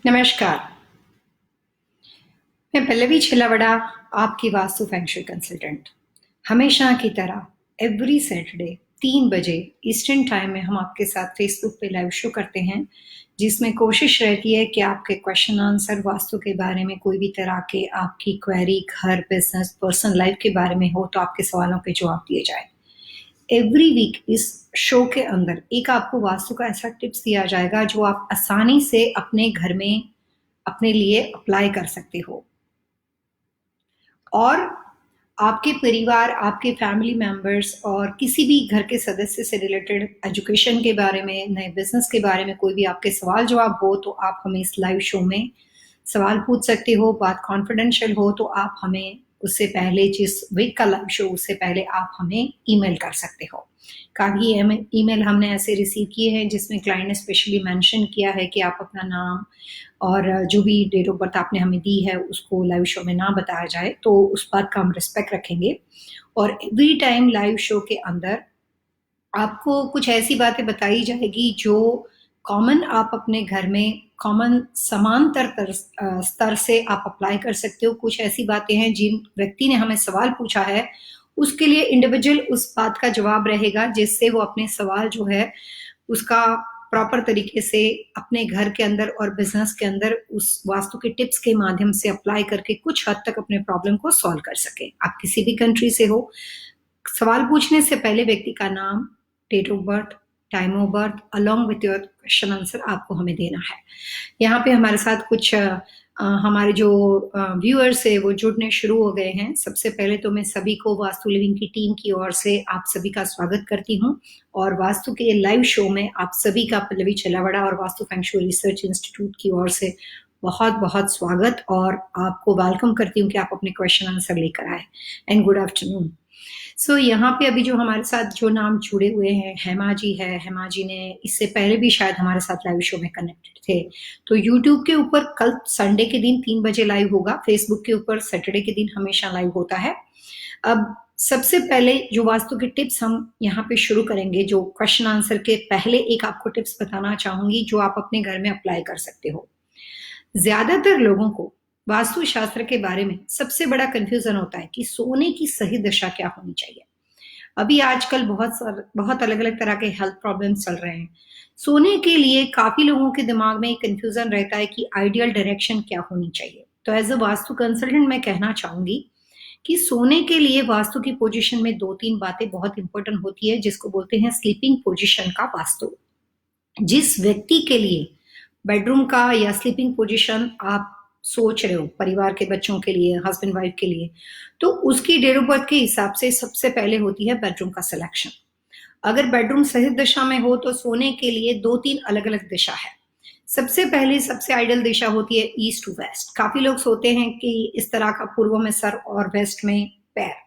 नमस्कार, मैं पल्लवी छिलावड़ा, आपकी वास्तु फेंग शुई कंसल्टेंट। हमेशा की तरह एवरी सैटरडे 3 बजे ईस्टर्न टाइम में हम आपके साथ फेसबुक पे लाइव शो करते हैं, जिसमें कोशिश रहती है कि आपके क्वेश्चन आंसर वास्तु के बारे में कोई भी तरह के आपकी क्वेरी घर, बिजनेस, पर्सनल लाइफ के बारे में हो तो आपके सवालों के जवाब दिए जाए। एवरी वीक इस शो के अंदर एक आपको वास्तु का ऐसा टिप्स दिया जाएगा जो आप आसानी से अपने घर में अपने लिए अप्लाई कर सकते हो और आपके परिवार, आपके फैमिली मेंबर्स और किसी भी घर के सदस्य से रिलेटेड एजुकेशन के बारे में, नए बिजनेस के बारे में कोई भी आपके सवाल जवाब हो तो आप हमें इस लाइव शो में सवाल पूछ सकते हो। बात कॉन्फिडेंशियल हो तो आप हमें उससे पहले, जिस वीक का लाइव शो उससे पहले आप हमें ईमेल कर सकते हो। काफ़ी ईमेल हमने ऐसे रिसीव किए हैं जिसमें क्लाइंट ने स्पेशली मेंशन किया है कि आप अपना नाम और जो भी डेट ऑफ बर्थ आपने हमें दी है उसको लाइव शो में ना बताया जाए, तो उस बात का हम रिस्पेक्ट रखेंगे। और एवरी टाइम लाइव शो के अंदर आपको कुछ ऐसी बातें बताई जाएगी जो कॉमन आप अपने घर में कॉमन समांतर स्तर से आप अप्लाई कर सकते हो। कुछ ऐसी बातें हैं जिन व्यक्ति ने हमें सवाल पूछा है उसके लिए इंडिविजुअल उस बात का जवाब रहेगा, जिससे वो अपने सवाल जो है उसका प्रॉपर तरीके से अपने घर के अंदर और बिजनेस के अंदर उस वास्तु के टिप्स के माध्यम से अप्लाई करके कुछ हद तक अपने प्रॉब्लम को सॉल्व कर सके। आप किसी भी कंट्री से हो, सवाल पूछने से पहले व्यक्ति का नाम, date of birth, time of birth along with your question answer आपको हमें देना है। यहाँ पे हमारे साथ कुछ हमारे जो व्यूअर्स है वो जुड़ने शुरू हो गए हैं। सबसे पहले तो मैं सभी को वास्तु लिविंग की टीम की ओर से आप सभी का स्वागत करती हूँ और वास्तु के लाइव शो में आप सभी का पल्लवी छिलावड़ा और vastu feng shui research institute की ओर से बहुत बहुत स्वागत और आपको वेलकम करती हूँ कि आप अपने क्वेश्चन आंसर लेकर आए। And good afternoon. सो यहाँ पे अभी जो हमारे साथ जो नाम जुड़े हुए हैं, हेमा जी है। हेमा जी ने इससे पहले भी शायद हमारे साथ लाइव शो में कनेक्टेड थे। तो यूट्यूब के ऊपर कल संडे के दिन 3 बजे लाइव होगा, फेसबुक के ऊपर सैटरडे के दिन हमेशा लाइव होता है। अब सबसे पहले जो वास्तु के टिप्स हम यहाँ पे शुरू करेंगे, जो क्वेश्चन आंसर के पहले एक आपको टिप्स बताना चाहूंगी जो आप अपने घर में अप्लाई कर सकते हो। ज्यादातर लोगों को वास्तु शास्त्र के बारे में सबसे बड़ा कंफ्यूजन होता है कि सोने की सही दशा क्या होनी चाहिए। अभी आजकल बहुत अलग अलग तरह के हेल्थ प्रॉब्लम्स चल रहे हैं। सोने के लिए काफी लोगों के दिमाग में कंफ्यूजन रहता है कि आइडियल डायरेक्शन क्या होनी चाहिए। तो एज अ वास्तु कंसल्टेंट मैं कहना चाहूंगी कि सोने के लिए वास्तु की पोजीशन में 2-3 बातें बहुत इंपॉर्टेंट होती है, जिसको बोलते हैं स्लीपिंग पोजीशन का वास्तु। जिस व्यक्ति के लिए बेडरूम का या स्लीपिंग पोजीशन आप सोच रहे हो, परिवार के बच्चों के लिए, हस्बैंड वाइफ के लिए, तो उसकी डेट ऑफ बर्थ के हिसाब से सबसे पहले होती है बेडरूम का सिलेक्शन। अगर बेडरूम सही दिशा में हो तो सोने के लिए 2-3 अलग अलग दिशा है। सबसे पहले सबसे आइडियल दिशा होती है ईस्ट टू वेस्ट। काफी लोग सोते हैं कि इस तरह का, पूर्व में सर और वेस्ट में पैर।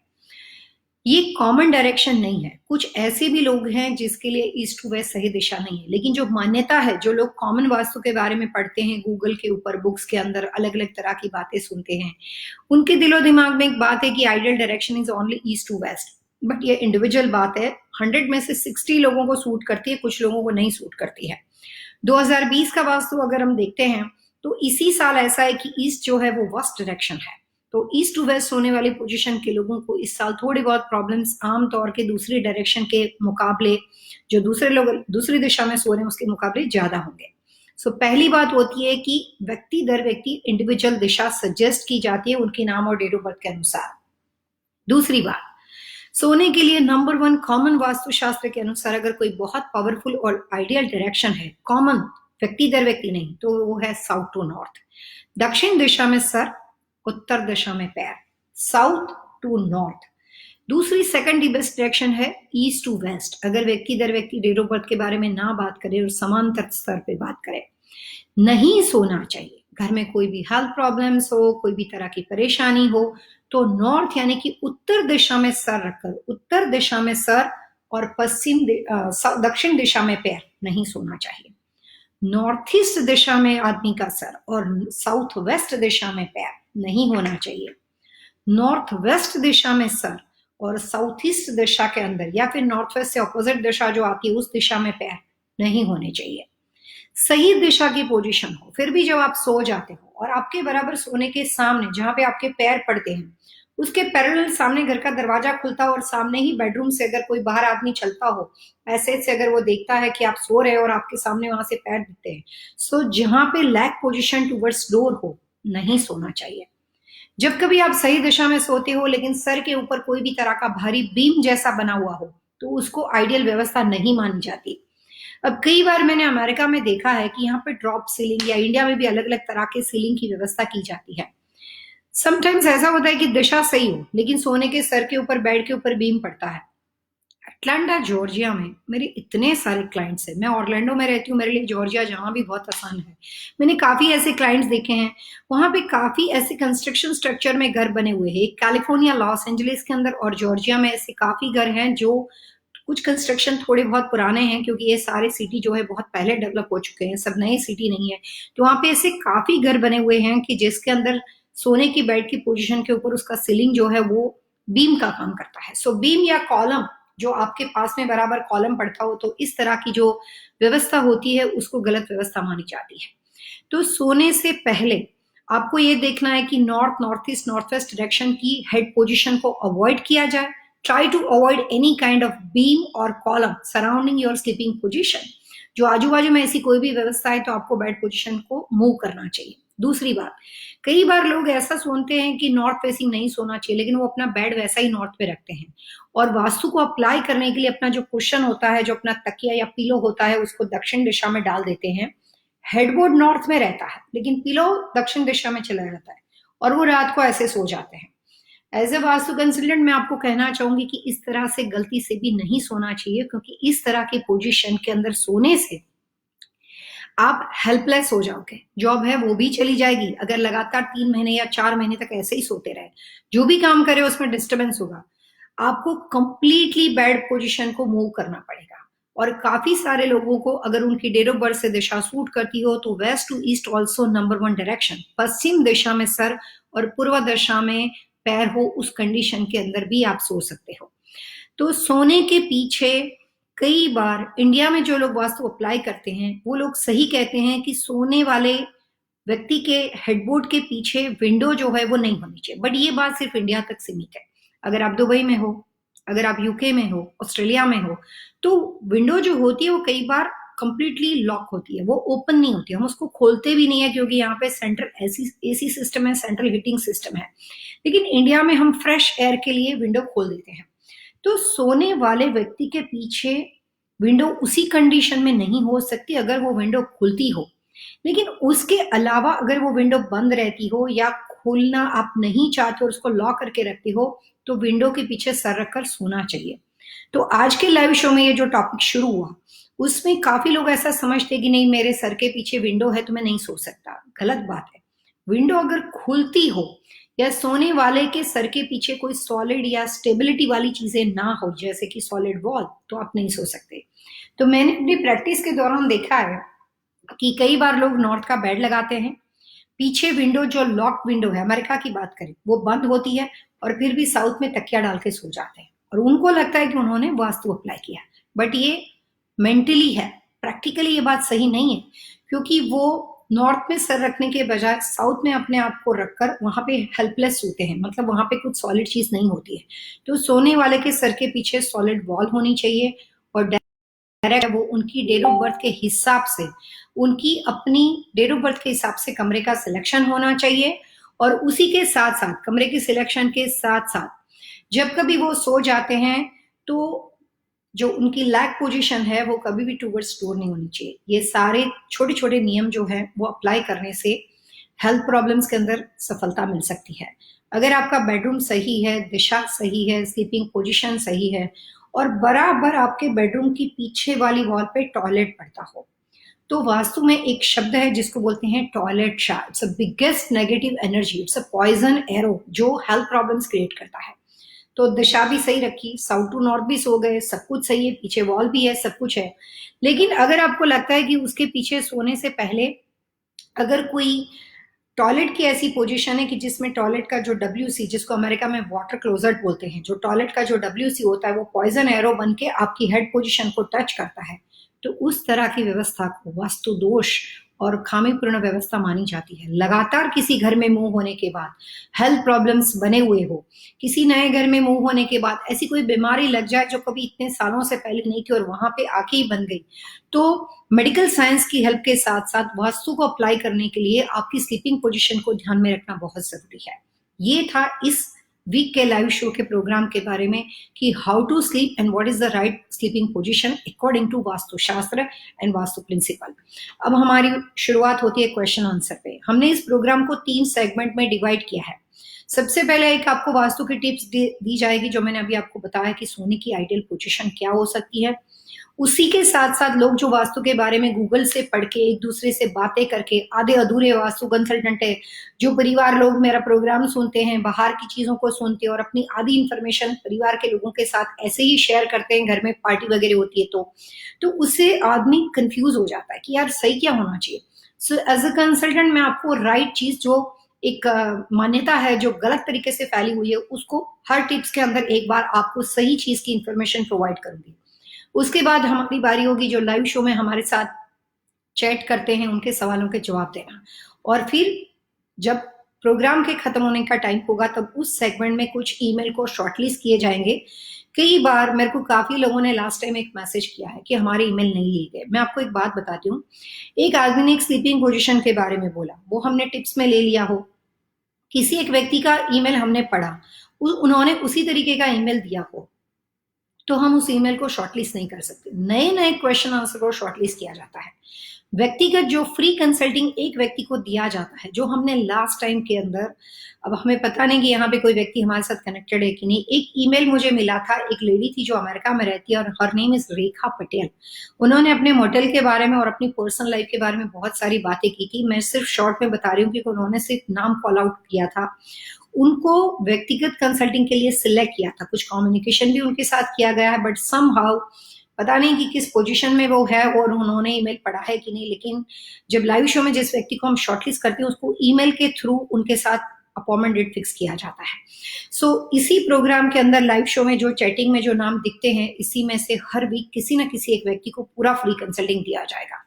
ये कॉमन डायरेक्शन नहीं है। कुछ ऐसे भी लोग हैं जिसके लिए ईस्ट टू वेस्ट सही दिशा नहीं है, लेकिन जो मान्यता है, जो लोग कॉमन वास्तु के बारे में पढ़ते हैं गूगल के ऊपर, बुक्स के अंदर अलग अलग तरह की बातें सुनते हैं, उनके दिलो दिमाग में एक बात है कि ideal direction is only east to west. But ये इंडिविजुअल बात है। 100 में से 60 लोगों को सूट करती है, कुछ लोगों को नहीं सूट करती है। 2020 का वास्तु अगर हम देखते हैं तो इसी साल ऐसा है कि ईस्ट जो है वो वेस्ट डायरेक्शन है। तो ईस्ट टू वेस्ट होने वाली पोजीशन के लोगों को इस साल थोड़ी बहुत प्रॉब्लम्स आमतौर के दूसरी डायरेक्शन के मुकाबले, जो दूसरे लोग दूसरी दिशा में सो रहे हैं उसके मुकाबले ज्यादा होंगे। सो पहली बात होती है कि व्यक्ति दर व्यक्ति इंडिविजुअल दिशा सजेस्ट की जाती है उनके नाम और डेट ऑफ बर्थ के अनुसार। दूसरी बात, सोने के लिए नंबर 1 कॉमन वास्तुशास्त्र के अनुसार अगर कोई बहुत पावरफुल और आइडियल डायरेक्शन है, कॉमन व्यक्ति दर व्यक्ति नहीं, तो वो है साउथ टू नॉर्थ। दक्षिण दिशा में सर, उत्तर दिशा में पैर, साउथ टू नॉर्थ। दूसरी सेकंड बेस्ट डायरेक्शन है ईस्ट टू वेस्ट। अगर व्यक्ति दर व्यक्ति डेट ऑफ बर्थ के बारे में ना बात करें और समांतर स्तर पे बात करें, नहीं सोना चाहिए। घर में कोई भी हेल्थ प्रॉब्लम्स हो, कोई भी तरह की परेशानी हो, तो नॉर्थ यानी कि उत्तर दिशा में सर रखकर, उत्तर दिशा में सर और दक्षिण दिशा में पैर नहीं सोना चाहिए। नॉर्थ ईस्ट दिशा में आदमी का सर और साउथ वेस्ट दिशा में पैर नहीं होना चाहिए। नॉर्थ वेस्ट दिशा में सर और साउथ ईस्ट दिशा के अंदर या फिर नॉर्थ वेस्ट से ऑपोजिट दिशा जो आती है उस दिशा में पैर नहीं होने चाहिए। सही दिशा की पोजीशन हो, फिर भी जब आप सो जाते हो और आपके बराबर सोने के सामने जहां पे आपके पैर पड़ते हैं, उसके पैरेलल सामने घर का दरवाजा खुलता हो और सामने ही बेडरूम से अगर कोई बाहर आदमी चलता हो, ऐसे से अगर वो देखता है कि आप सो रहे हो और आपके सामने वहां से पैर दिखते हैं, सो जहां पे लैग पोजीशन टूवर्ड्स डोर हो, नहीं सोना चाहिए। जब कभी आप सही दिशा में सोते हो लेकिन सर के ऊपर कोई भी तरह का भारी बीम जैसा बना हुआ हो, तो उसको आइडियल व्यवस्था नहीं मानी जाती। अब कई बार मैंने अमेरिका में देखा है कि यहाँ पे ड्रॉप सीलिंग या इंडिया में भी अलग अलग तरह के सीलिंग की व्यवस्था की जाती है। समटाइम्स ऐसा होता है कि दिशा सही हो लेकिन सोने के सर के ऊपर बेड के ऊपर बीम पड़ता है। अटलांटा जॉर्जिया में मेरे इतने सारे क्लाइंट्स हैं। मैं ऑरलैंडो में रहती हूँ, मेरे लिए जॉर्जिया जाना भी बहुत आसान है। मैंने काफी ऐसे क्लाइंट्स देखे हैं, वहां पे काफी ऐसे कंस्ट्रक्शन स्ट्रक्चर में घर बने हुए हैं। एक कैलिफोर्निया लॉस एंजलिस के अंदर और जॉर्जिया में ऐसे काफी घर हैं जो कुछ कंस्ट्रक्शन थोड़े बहुत पुराने हैं, क्योंकि ये सारे सिटी जो है बहुत पहले डेवलप हो चुके हैं, सब नए सिटी नहीं है। तो वहां पे ऐसे काफी घर बने हुए हैं कि जिसके अंदर सोने की बेड की पोजीशन के ऊपर उसका सीलिंग जो है वो बीम का काम करता है। सो बीम या कॉलम जो आपके पास में बराबर कॉलम पड़ता हो, तो इस तरह की जो व्यवस्था होती है उसको गलत व्यवस्था मानी जाती है। तो सोने से पहले आपको ये देखना है कि north, north east, north west direction की हेड पोजीशन को अवॉइड किया जाए। Try to avoid any kind of beam और column surrounding your sleeping position. जो आजू बाजू में ऐसी कोई भी व्यवस्था है तो आपको बेड पोजीशन को मूव करना चाहिए। दूसरी बात, कई बार लोग ऐसा सोचते हैं कि नॉर्थ फेसिंग नहीं सोना चाहिए, लेकिन वो अपना बेड वैसा ही नॉर्थ पे रखते हैं और वास्तु को अप्लाई करने के लिए अपना जो कुशन होता है, जो अपना तकिया या पिलो होता है, उसको दक्षिण दिशा में डाल देते हैं। हेडबोर्ड नॉर्थ में रहता है लेकिन पिलो दक्षिण दिशा में चला जाता है और वो रात को ऐसे सो जाते हैं। एज ए वास्तु कंसल्टेंट मैं आपको कहना चाहूंगी कि इस तरह से गलती से भी नहीं सोना चाहिए, क्योंकि इस तरह की पोजीशन के अंदर सोने से आप हेल्पलेस हो जाओगे। जॉब है वो भी चली जाएगी अगर लगातार 3 महीने या 4 महीने तक ऐसे ही सोते रहे। जो भी काम करे उसमें डिस्टर्बेंस होगा। आपको कंप्लीटली बेड पोजीशन को मूव करना पड़ेगा। और काफी सारे लोगों को अगर उनकी डेट ऑफ बर्थ से दिशा सूट करती हो तो west to east also number 1 direction, पश्चिम दिशा में सर और पूर्व दिशा में पैर हो, उस कंडीशन के अंदर भी आप सो सकते हो। तो सोने के पीछे कई बार इंडिया में जो लोग वास्तु अप्लाई करते हैं वो लोग सही कहते हैं कि सोने वाले व्यक्ति के हेडबोर्ड के पीछे विंडो जो है वो नहीं होनी चाहिए, बट ये बात सिर्फ इंडिया तक सीमित है। अगर आप दुबई में हो, अगर आप यूके में हो, ऑस्ट्रेलिया में हो, तो विंडो जो होती है वो कई बार कंप्लीटली लॉक होती है, वो ओपन नहीं होती, हम उसको खोलते भी नहीं है क्योंकि यहाँ पे सेंट्रल एसी सिस्टम है, सेंट्रल हीटिंग सिस्टम है। लेकिन इंडिया में हम फ्रेश एयर के लिए विंडो खोल देते हैं। तो सोने वाले व्यक्ति के पीछे विंडो उसी कंडीशन में नहीं हो सकती अगर वो विंडो खुलती हो, लेकिन उसके अलावा अगर वो विंडो बंद रहती हो या खोलना आप नहीं चाहते और उसको लॉक करके रखते हो, तो विंडो के पीछे सर रखकर सोना चाहिए। तो आज के लाइव शो में ये जो टॉपिक शुरू हुआ उसमें काफी लोग ऐसा समझते कि नहीं मेरे सर के पीछे विंडो है तो मैं नहीं सो सकता। गलत बात है। विंडो अगर खुलती हो या सोने वाले के सर के पीछे कोई सॉलिड या स्टेबिलिटी वाली चीजें ना हो, जैसे कि सॉलिड वॉल, तो आप नहीं सो सकते। तो मैंने अपनी प्रैक्टिस के दौरान देखा है कि कई बार लोग नॉर्थ का बेड लगाते हैं, पीछे विंडो जो लॉक विंडो है, अमेरिका की बात करें, वो बंद होती है और फिर भी साउथ में तकिया डाल के सो जाते हैं और उनको लगता है कि उन्होंने वास्तु अप्लाई किया। बट ये मेंटली है, प्रैक्टिकली ये बात सही नहीं है, क्योंकि वो नॉर्थ में सर रखने के बजाय साउथ में अपने आप को रखकर वहां पे हेल्पलेस सोते हैं, मतलब वहां पे कुछ सॉलिड चीज नहीं होती है। तो सोने वाले के सर के पीछे सॉलिड वॉल होनी चाहिए और डायरेक्ट वो उनकी डेट ऑफ बर्थ के हिसाब से, उनकी अपनी डेट ऑफ बर्थ के हिसाब से कमरे का सिलेक्शन होना चाहिए। और उसी के साथ साथ, कमरे की सिलेक्शन के साथ साथ, जब कभी वो सो जाते हैं तो जो उनकी लैग पोजीशन है वो कभी भी टूवर्ड्स डोर नहीं होनी चाहिए। ये सारे छोटे छोटे नियम जो है वो अप्लाई करने से हेल्थ प्रॉब्लम्स के अंदर सफलता मिल सकती है। अगर आपका बेडरूम सही है, दिशा सही है, स्लीपिंग पोजीशन सही है और बराबर आपके बेडरूम की पीछे वाली वॉल पे टॉयलेट पड़ता हो, तो वास्तु में एक शब्द है जिसको बोलते हैं टॉयलेट शार। It's a biggest negative energy, it's a poison arrow जो हेल्थ प्रॉब्लम्स क्रिएट करता है। तो दिशा भी सही रखी, साउथ टू नॉर्थ भी सो गए, सब कुछ सही है, पीछे वॉल भी है, सब कुछ है। लेकिन अगर आपको लगता है कि उसके पीछे सोने से पहले अगर कोई टॉयलेट की ऐसी पोजीशन है कि जिसमें टॉयलेट का जो WC, जिसको अमेरिका में वाटर क्लोजेट बोलते हैं, जो टॉयलेट का जो WC होता है वो पॉइजन एरो बन के आपकी हेड पोजीशन को टच करता है, तो उस तरह की व्यवस्था को वास्तु दोष और खामीपूर्ण व्यवस्था मानी जाती है। लगातार किसी घर में मूव होने के बाद हेल्थ प्रॉब्लम्स बने हुए हो, किसी नए घर में मूव होने के बाद ऐसी कोई बीमारी लग जाए जो कभी इतने सालों से पहले नहीं थी और वहां पे आके ही बन गई, तो मेडिकल साइंस की हेल्प के साथ साथ वास्तु को अप्लाई करने के लिए आपकी स्लीपिंग पोजीशन को ध्यान में रखना बहुत जरूरी है। ये था इस वीक के लाइव शो के प्रोग्राम के बारे में कि how to sleep and what is the right sleeping position according to vastu shastra and vastu principal. अब हमारी शुरुआत होती है क्वेश्चन आंसर पे। हमने इस प्रोग्राम को 3 सेगमेंट में डिवाइड किया है। सबसे पहले एक आपको वास्तु की टिप्स दी जाएगी, जो मैंने अभी आपको बताया कि सोने की आइडियल पोजीशन क्या हो सकती है। उसी के साथ साथ लोग जो वास्तु के बारे में गूगल से पढ़ के एक दूसरे से बातें करके आधे अधूरे वास्तु कंसल्टेंट है, जो परिवार लोग मेरा प्रोग्राम सुनते हैं, बाहर की चीजों को सुनते हैं और अपनी आधी इंफॉर्मेशन परिवार के लोगों के साथ ऐसे ही शेयर करते हैं, घर में पार्टी वगैरह होती है तो उससे आदमी कंफ्यूज हो जाता है कि यार सही क्या होना चाहिए। सो एज अ कंसल्टेंट मैं आपको राइट चीज, जो एक मान्यता है जो गलत तरीके से फैली हुई है, उसको हर टिप्स के अंदर एक बार आपको सही चीज की इंफॉर्मेशन प्रोवाइड करूंगी। उसके बाद हमारी बारी होगी जो लाइव शो में हमारे साथ चैट करते हैं उनके सवालों के जवाब देना, और फिर जब प्रोग्राम के खत्म होने का टाइम होगा तब उस सेगमेंट में कुछ ईमेल को शॉर्टलिस्ट किए जाएंगे। कई बार मेरे को काफी लोगों ने लास्ट टाइम एक मैसेज किया है कि हमारे ईमेल नहीं लिए गए। मैं आपको एक बात बताती हूँ, एक आदमी ने एक स्लीपिंग पोजीशन के बारे में बोला, वो हमने टिप्स में ले लिया हो, किसी एक व्यक्ति का ईमेल हमने पढ़ा, उन्होंने उसी तरीके का ईमेल दिया हो, तो हम उस ईमेल को शॉर्टलिस्ट नहीं कर सकते। नए नए क्वेश्चन आंसर को शॉर्टलिस्ट किया जाता है। व्यक्तिगत जो फ्री कंसल्टिंग एक व्यक्ति को दिया जाता है, जो हमने लास्ट टाइम के अंदर, अब हमें पता नहीं कि यहाँ पे कोई व्यक्ति हमारे साथ कनेक्टेड है कि नहीं, एक ईमेल मुझे मिला था, एक लेडी थी जो अमेरिका में रहती है और हर नेम इज रेखा पटेल। उन्होंने अपने मोटेल के बारे में और अपनी पर्सनल लाइफ के बारे में बहुत सारी बातें की थी। मैं सिर्फ शॉर्ट में बता रही हूँ क्योंकि उन्होंने सिर्फ नाम कॉल आउट किया था। उनको व्यक्तिगत कंसल्टिंग के लिए सिलेक्ट किया था, कुछ कम्युनिकेशन भी उनके साथ किया गया है, बट समहाउ पता नहीं कि किस पोजीशन में वो है और उन्होंने ईमेल पढ़ा है कि नहीं। लेकिन जब लाइव शो में जिस व्यक्ति को हम शॉर्टलिस्ट करते हैं उसको ईमेल के थ्रू उनके साथ अपॉइंटमेंट डेट फिक्स किया जाता है। सो इसी प्रोग्राम के अंदर लाइव शो में जो चैटिंग में जो नाम दिखते हैं, इसी में से हर वीक किसी न किसी एक व्यक्ति को पूरा फ्री कंसल्टिंग दिया जाएगा।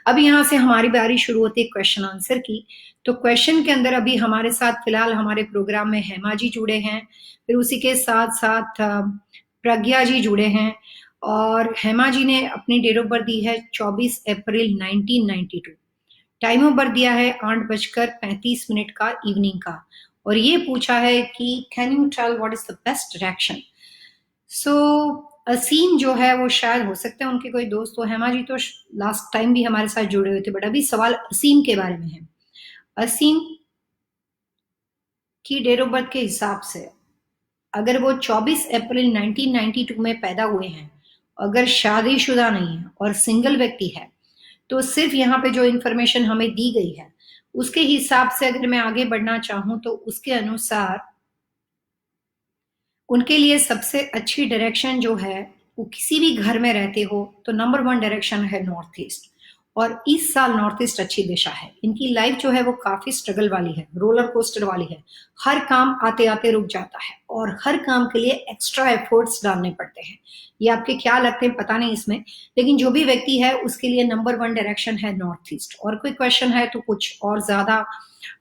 अब यहाँ से हमारी बारी शुरू होती है क्वेश्चन आंसर की। तो क्वेश्चन के अंदर अभी हमारे साथ फिलहाल हमारे प्रोग्राम में हेमा जी जुड़े हैं, फिर उसी के साथ साथ प्रज्ञा जी जुड़े हैं, और हेमा जी ने अपनी डेट ऑफ बर्थ दी है 24 अप्रैल 1992। टाइम ऑफ बर्थ दिया है 8:35 का इवनिंग का, और ये पूछा है कि can you tell what is the best direction. So Aseem जो है वो शायद हो सकता है उनके कोई दोस्त हो। हेमा जी तो लास्ट टाइम भी हमारे साथ जुड़े हुए थे, बट अभी सवाल असीम के बारे में है। असीम की डेट ऑफ बर्थ के हिसाब से अगर वो 24 अप्रैल 1992 में पैदा हुए हैं, अगर शादीशुदा नहीं है और सिंगल व्यक्ति है, तो सिर्फ यहाँ पे जो इन्फॉर्मेशन हमें दी गई है उसके हिसाब से अगर मैं आगे बढ़ना चाहूं तो उसके अनुसार उनके लिए सबसे अच्छी डायरेक्शन जो है, वो किसी भी घर में रहते हो तो नंबर 1 डायरेक्शन है नॉर्थ ईस्ट। और इस साल नॉर्थ ईस्ट अच्छी दिशा है। इनकी लाइफ जो है वो काफी स्ट्रगल वाली है, रोलर कोस्टर वाली है। हर काम आते आते रुक जाता है और हर काम के लिए एक्स्ट्रा एफर्ट्स डालने पड़ते हैं। ये आपके क्या लगते हैं पता नहीं इसमें, लेकिन जो भी व्यक्ति है उसके लिए नंबर 1 डायरेक्शन है नॉर्थ ईस्ट। और कोई क्वेश्चन है तो कुछ और ज्यादा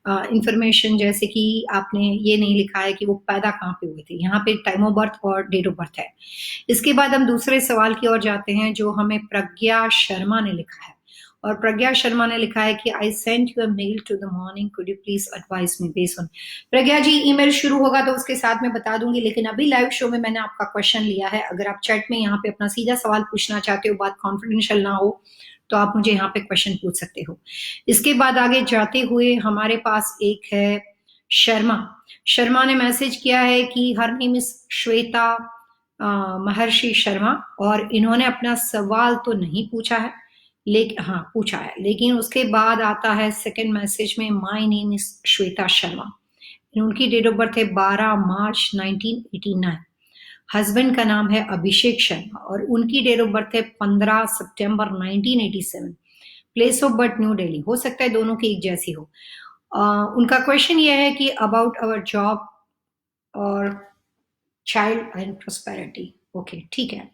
इंफॉर्मेशन, जैसे कि आपने ये नहीं लिखा है कि वो पैदा कहाँ पे हुए थे, यहाँ पे टाइम ऑफ बर्थ और डेट ऑफ बर्थ है। इसके बाद हम दूसरे सवाल की ओर जाते हैं जो हमें प्रज्ञा शर्मा ने लिखा है, और प्रज्ञा शर्मा ने लिखा है कि I sent you a mail to the morning, could you please advise me based on. Pragya ji email शुरू होगा तो उसके साथ में बता दूंगी, लेकिन अभी लाइव शो में मैंने आपका क्वेश्चन लिया है। अगर आप चैट में यहाँ पे अपना सीधा सवाल पूछना चाहते हो, बात कॉन्फिडेंशियल ना हो, तो आप मुझे यहाँ पे क्वेश्चन पूछ सकते हो। इसके बाद आगे जाते हुए हमारे पास एक है शर्मा। शर्मा ने मैसेज किया है कि हर नेम इज श्वेता महर्षि शर्मा, और इन्होंने अपना सवाल तो नहीं पूछा है, लेकिन हाँ पूछा है, लेकिन उसके बाद आता है सेकंड मैसेज में my name is Shweta Sharma. उनकी डेट ऑफ बर्थ है 12 मार्च 1989। हस्बैंड का नाम है अभिषेक शर्मा और उनकी डेट ऑफ बर्थ है 15 सितंबर 1987। Place of birth new Delhi. हो सकता है दोनों की एक जैसी हो। उनका क्वेश्चन यह है कि अबाउट आवर जॉब और चाइल्ड एंड प्रोस्पेरिटी। ओके ठीक है।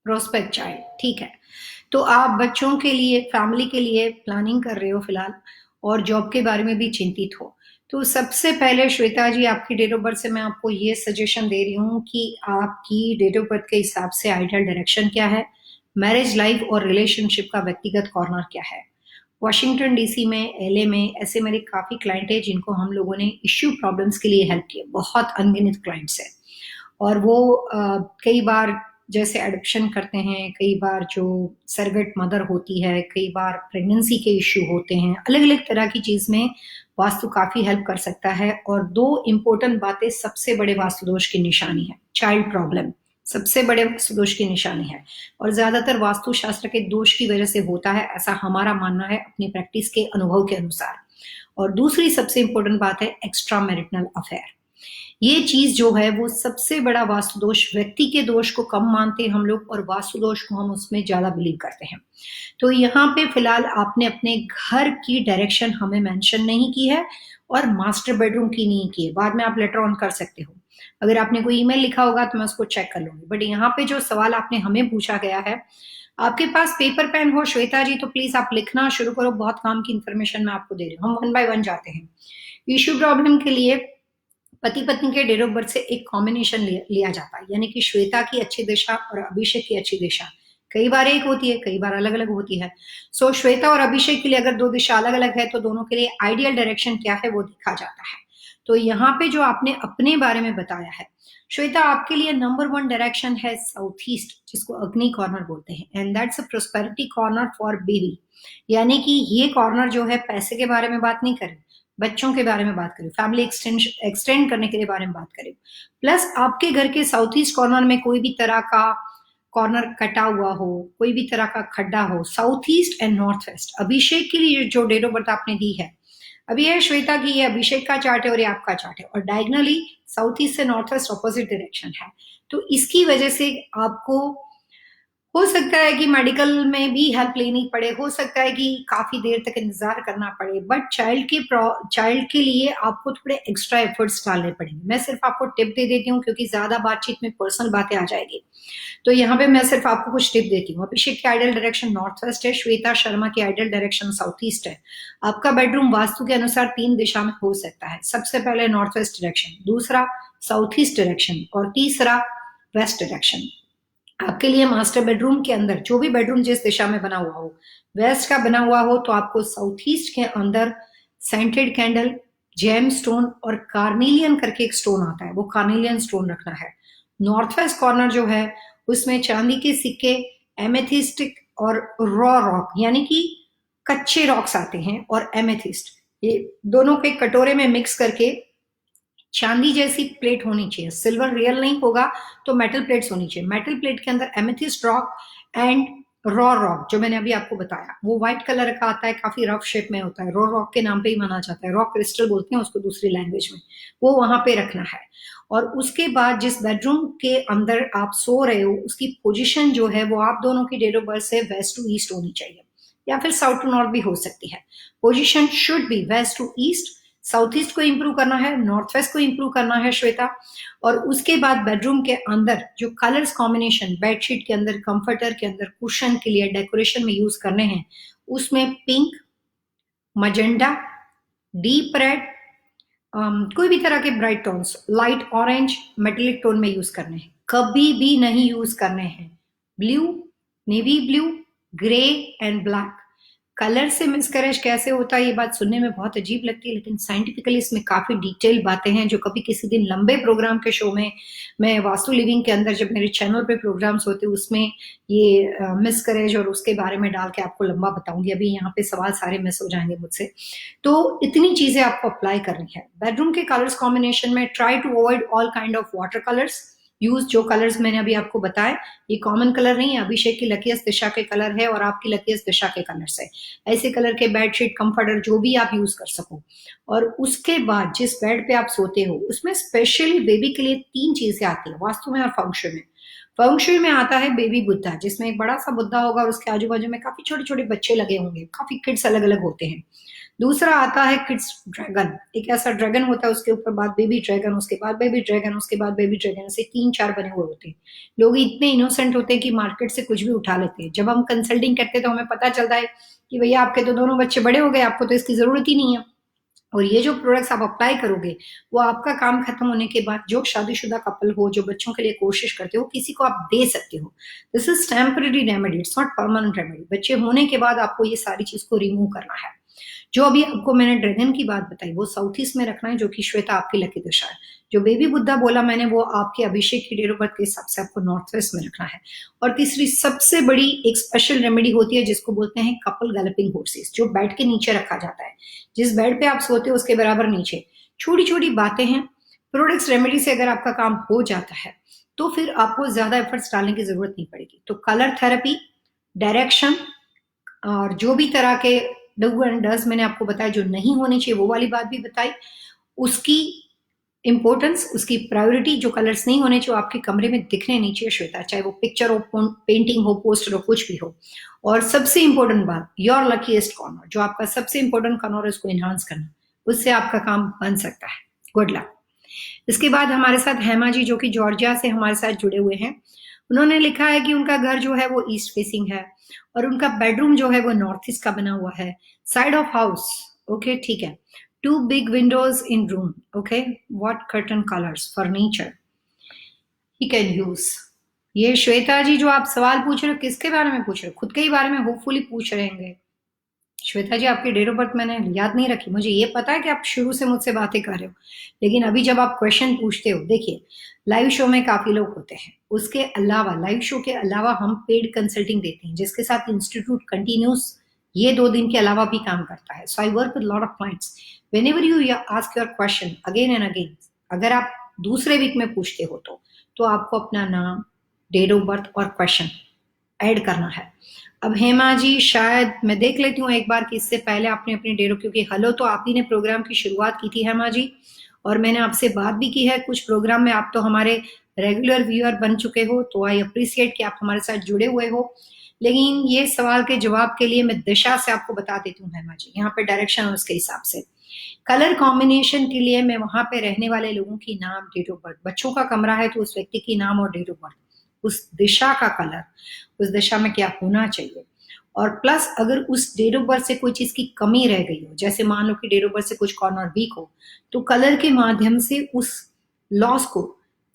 प्रोस्पेक्ट चाइल्ड, ठीक है। तो आप बच्चों के लिए, फैमिली के लिए प्लानिंग कर रहे हो फिलहाल, और जॉब के बारे में भी चिंतित हो। तो सबसे पहले श्वेता जी, आपकी डेट ऑफ बर्थ से मैं आपको ये सजेशन दे रही हूँ कि आपकी डेट ऑफ बर्थ के हिसाब से आइडियल डायरेक्शन क्या है, मैरिज लाइफ और रिलेशनशिप का व्यक्तिगत कॉर्नर क्या है। वॉशिंगटन डीसी में, एलए में ऐसे मेरे काफी क्लाइंट है जिनको हम लोगों ने इश्यू प्रॉब्लम्स के लिए हेल्प किया, बहुत अनगिनत क्लाइंट्स है। और वो कई बार जैसे एडॉप्शन करते हैं, कई बार जो सरगट मदर होती है, कई बार प्रेगनेंसी के इश्यू होते हैं, अलग अलग तरह की चीज में वास्तु काफी हेल्प कर सकता है। और दो इंपॉर्टेंट बातें सबसे बड़े वास्तु दोष की निशानी है, चाइल्ड प्रॉब्लम सबसे बड़े वास्तु दोष की निशानी है, और ज्यादातर वास्तु शास्त्र के दोष की वजह से होता है, ऐसा हमारा मानना है अपनी प्रैक्टिस के अनुभव के अनुसार। और दूसरी सबसे इंपॉर्टेंट बात है एक्स्ट्रा मैरिटल अफेयर। ये चीज जो है वो सबसे बड़ा वास्तु दोष, व्यक्ति के दोष को कम मानते हैं हम लोग और वास्तु दोष को हम उसमें ज्यादा बिलीव करते हैं। तो यहाँ पे फिलहाल आपने अपने घर की डायरेक्शन हमें मेंशन नहीं की है और मास्टर बेडरूम की नहीं की है, बाद में आप लेटर ऑन कर सकते हो। अगर आपने कोई ईमेल लिखा होगा तो मैं उसको चेक कर लूंगी, बट यहाँ पे जो सवाल आपने हमें पूछा गया है, आपके पास पेपर पेन हो श्वेता जी तो प्लीज आप लिखना शुरू करो, बहुत काम की इंफॉर्मेशन मैं आपको दे रही हूँ। हम वन बाय वन जाते हैं। इश्यू प्रॉब्लम के लिए पति पत्नी के डेट ऑफ बर्थ से एक कॉम्बिनेशन लिया जाता है, यानी कि श्वेता की अच्छी दिशा और अभिषेक की अच्छी दिशा कई बार एक होती है, कई बार अलग अलग होती है। सो श्वेता और अभिषेक के लिए अगर दो दिशा अलग अलग है तो दोनों के लिए आइडियल डायरेक्शन क्या है वो देखा जाता है। तो यहाँ पे जो आपने अपने बारे में बताया है श्वेता, आपके लिए नंबर वन डायरेक्शन है साउथ ईस्ट, जिसको अग्नि कॉर्नर बोलते हैं, and that's a prosperity corner for baby. यानी कि ये कॉर्नर जो है पैसे के बारे में बात नहीं करे, बच्चों के बारे में बात करें, फैमिली एक्सटेंड करने के लिए बारे में बात करें। प्लस आपके घर के साउथ ईस्ट कॉर्नर में कोई भी तरह का कॉर्नर कटा हुआ हो, कोई भी तरह का खड्डा हो, south east and north west. Abhishek के लिए जो डेट ऑफ बर्थ आपने दी है, अभी ये श्वेता की, ये अभिषेक का चार्ट है और ये आपका चार्ट है, और डायगनली साउथ ईस्ट से नॉर्थ वेस्ट ऑपोजिट डायरेक्शन है। तो इसकी वजह से आपको हो सकता है कि मेडिकल में भी हेल्प लेनी पड़े, हो सकता है कि काफी देर तक इंतजार करना पड़े, बट चाइल्ड के लिए आपको थोड़े एक्स्ट्रा एफर्ट्स डालने पड़ेंगे। मैं सिर्फ आपको टिप दे देती हूँ क्योंकि ज्यादा बातचीत में पर्सनल बातें आ जाएगी, तो यहाँ पे मैं सिर्फ आपको कुछ टिप देती हूँ। अभिषेक की आइडियल डायरेक्शन नॉर्थ वेस्ट है, श्वेता शर्मा की आइडियल डायरेक्शन साउथ ईस्ट है। आपका बेडरूम वास्तु के अनुसार तीन दिशा में हो सकता है, सबसे पहले नॉर्थ वेस्ट डायरेक्शन, दूसरा साउथ ईस्ट डायरेक्शन, और तीसरा वेस्ट डायरेक्शन। आपके लिए मास्टर बेडरूम के अंदर जो भी बेडरूम जिस दिशा में बना हुआ हो, वेस्ट का बना हुआ हो तो आपको साउथ ईस्ट के अंदर सेंटेड कैंडल, जेम स्टोन और कार्नेलियन करके एक स्टोन आता है, वो कार्नेलियन स्टोन रखना है। नॉर्थ वेस्ट कॉर्नर जो है उसमें चांदी के सिक्के, एमेथिस्टिक और रॉ रॉक यानी कि कच्चे रॉक्स आते हैं, और एमेथिस्ट, ये दोनों के कटोरे में मिक्स करके चांदी जैसी प्लेट होनी चाहिए, सिल्वर रियल नहीं होगा तो मेटल प्लेट्स होनी चाहिए। मेटल प्लेट के अंदर amethyst rock and raw rock जो मैंने अभी आपको बताया, वो व्हाइट कलर का आता है, काफी रफ शेप में होता है, रॉ रॉक के नाम पे ही माना जाता है, रॉक क्रिस्टल बोलते हैं उसको दूसरी लैंग्वेज में, वो वहां पे रखना है। और उसके बाद जिस बेडरूम के अंदर आप सो रहे हो उसकी पोजिशन जो है वो आप दोनों की डेट ऑफ बर्थ से वेस्ट टू ईस्ट होनी चाहिए, या फिर साउथ टू नॉर्थ भी हो सकती है। Position should be west to east, south east को इंप्रूव करना है, नॉर्थ वेस्ट को इंप्रूव करना है श्वेता। और उसके बाद बेडरूम के अंदर जो कलर्स कॉम्बिनेशन बेडशीट के अंदर, कंफर्टर के अंदर, कुशन के लिए डेकोरेशन में यूज करने हैं, उसमें पिंक, मजेंडा, डीप रेड, कोई भी तरह के bright tones, light orange, metallic tone में यूज करने हैं, कभी भी नहीं यूज करने हैं blue, navy blue, grey and black. Colour से मिसकैरेज कैसे होता है ये बात सुनने में बहुत अजीब लगती है, लेकिन साइंटिफिकली इसमें काफी डिटेल बातें हैं जो कभी किसी दिन लंबे प्रोग्राम के शो में, मैं वास्तु लिविंग के अंदर जब मेरे चैनल पे प्रोग्राम्स होते हैं उसमें ये मिसकैरेज और उसके बारे में डाल के आपको लंबा बताऊंगी। अभी यहाँ पे सवाल सारे मिस हो जाएंगे मुझसे, तो इतनी चीजें आपको अप्लाई करनी है। बेडरूम के कलर्स कॉम्बिनेशन में try to avoid all kind of water colours, use जो कलर्स मैंने अभी आपको बताए, ये कॉमन कलर नहीं है, अभिषेक की लकीस्ट दिशा के कलर है और आपकी लकीस्ट दिशा के कलर्स है, ऐसे कलर के बेडशीट, कंफर्टर जो भी आप यूज कर सको। और उसके बाद जिस बेड पे आप सोते हो उसमें स्पेशली बेबी के लिए तीन चीजें आती है वास्तु में और फंक्शन में। फंक्शन में आता है बेबी बुद्धा, जिसमें एक बड़ा सा बुद्धा होगा और उसके आजू बाजू में काफी छोटे छोटे बच्चे लगे होंगे, काफी किड्स अलग अलग होते हैं। दूसरा आता है किड्स ड्रैगन। एक ऐसा ड्रैगन होता है, उसके ऊपर बाद बेबी ड्रैगन, उसके बाद बेबी ड्रैगन, उसके बाद बेबी ड्रैगन, ऐसे 3-4 बने हुए होते हैं। लोग इतने इनोसेंट होते हैं कि मार्केट से कुछ भी उठा लेते हैं। जब हम कंसल्टिंग करते हैं तो हमें पता चलता है कि भैया आपके तो दोनों बच्चे बड़े हो गए, आपको तो इसकी जरूरत ही नहीं है। और ये जो प्रोडक्ट्स आप अप्लाई करोगे, वो आपका काम खत्म होने के बाद जो शादीशुदा कपल हो, जो बच्चों के लिए कोशिश करते हो, किसी को आप दे सकते हो। This is temporary remedy, it's not permanent remedy. बच्चे होने के बाद आपको ये सारी चीज को रिमूव करना है। जो अभी आपको मैंने ड्रैगन की बात बताई, वो साउथ ईस्ट में रखना है, जो कि श्वेता आपकी लकी दशा है। जो बेबी बुद्धा बोला मैंने, वो आपके अभिषेक की डेट ऑफ बर्थ के हिसाब से आपको नॉर्थ वेस्ट में रखना है। और तीसरी सबसे बड़ी एक स्पेशल रेमेडी होती है, जिसको बोलते हैं कपल गैलपिंग हॉर्सेस, जो बेड के नीचे रखा जाता है। जिस बेड पे आप सोते हो उसके बराबर नीचे। छोटी छोटी बातें हैं, प्रोडक्ट्स रेमेडी से अगर आपका काम हो जाता है तो फिर आपको ज्यादा एफर्ट्स डालने की जरूरत नहीं पड़ेगी। तो कलर थेरेपी, डायरेक्शन, और जो भी तरह के डू एंड डज मैंने आपको बताया जो नहीं होनी चाहिए, वो वाली बात भी बताई। उसकी इंपॉर्टेंस, उसकी प्रायोरिटी, जो कलर्स नहीं होने चाहिए आपके कमरे में दिखने नहीं चाहिए श्वेता, चाहे वो पिक्चर हो, पेंटिंग हो, पोस्टर हो, कुछ भी हो। और सबसे इंपॉर्टेंट बात, योर लकीएस्ट कॉर्नर, जो आपका सबसे इंपॉर्टेंट कॉर्नर है उसको एनहांस करना, उससे आपका काम बन सकता है। Good luck. इसके बाद हमारे साथ हेमा जी, जो कि जॉर्जिया से हमारे साथ जुड़े हुए हैं। उन्होंने लिखा है कि उनका घर जो है वो ईस्ट फेसिंग है, और उनका बेडरूम जो है वो नॉर्थ ईस्ट का बना हुआ है, साइड ऑफ हाउस। ओके, ठीक है। 2 big windows in room. Okay, what curtain colors, furniture he can use? ये श्वेता जी जो आप सवाल पूछ रहे हो, किसके बारे में पूछ रहे हो? खुद के ही बारे में होपफुली पूछ रहे होंगे। श्वेता जी, आपकी डेट ऑफ बर्थ मैंने याद नहीं रखी। मुझे ये पता है कि आप शुरू से मुझसे बातें कर रहे हो, लेकिन अभी जब आप क्वेश्चन पूछते हो, देखिए लाइव शो में काफी लोग होते हैं। उसके अलावा, लाइव शो के अलावा हम पेड कंसल्टिंग देते हैं, जिसके साथ इंस्टीट्यूट कंटिन्यूस ये 2 दिन के अलावा भी काम करता है। So I work with lot of clients. Whenever you ask your question again and again, अगर आप दूसरे वीक में पूछते हो तो आपको अपना नाम, डेट ऑफ बर्थ और क्वेश्चन ऐड करना है। अब हेमा जी, शायद मैं देख लेती हूँ एक बार कि इससे पहले आपने अपनी डेट, क्योंकि हेलो तो आप ही ने प्रोग्राम की शुरुआत की थी हेमा जी, और मैंने आपसे बात भी की है कुछ प्रोग्राम में। आप तो हमारे रेगुलर व्यूअर बन चुके हो, तो आई अप्रिशिएट कि आप हमारे साथ जुड़े हुए हो। लेकिन ये सवाल के जवाब के लिए मैं दिशा से आपको बता देती हूँ हेमा जी, यहाँ पे डायरेक्शन है उसके हिसाब से। कलर कॉम्बिनेशन के लिए मैं वहां पे रहने वाले लोगों की नाम, डेट ऑफ बर्थ, बच्चों का कमरा है तो उस व्यक्ति की नाम और डेट ऑफ बर्थ, उस दिशा का कलर, उस दिशा में क्या होना चाहिए, और प्लस अगर उस डेट ऑफ बर्थ से कोई चीज की कमी रह गई हो, जैसे मान लो कि डेट ऑफ बर्थ से कुछ कॉर्नर वीक हो, तो कलर के माध्यम से उस लॉस को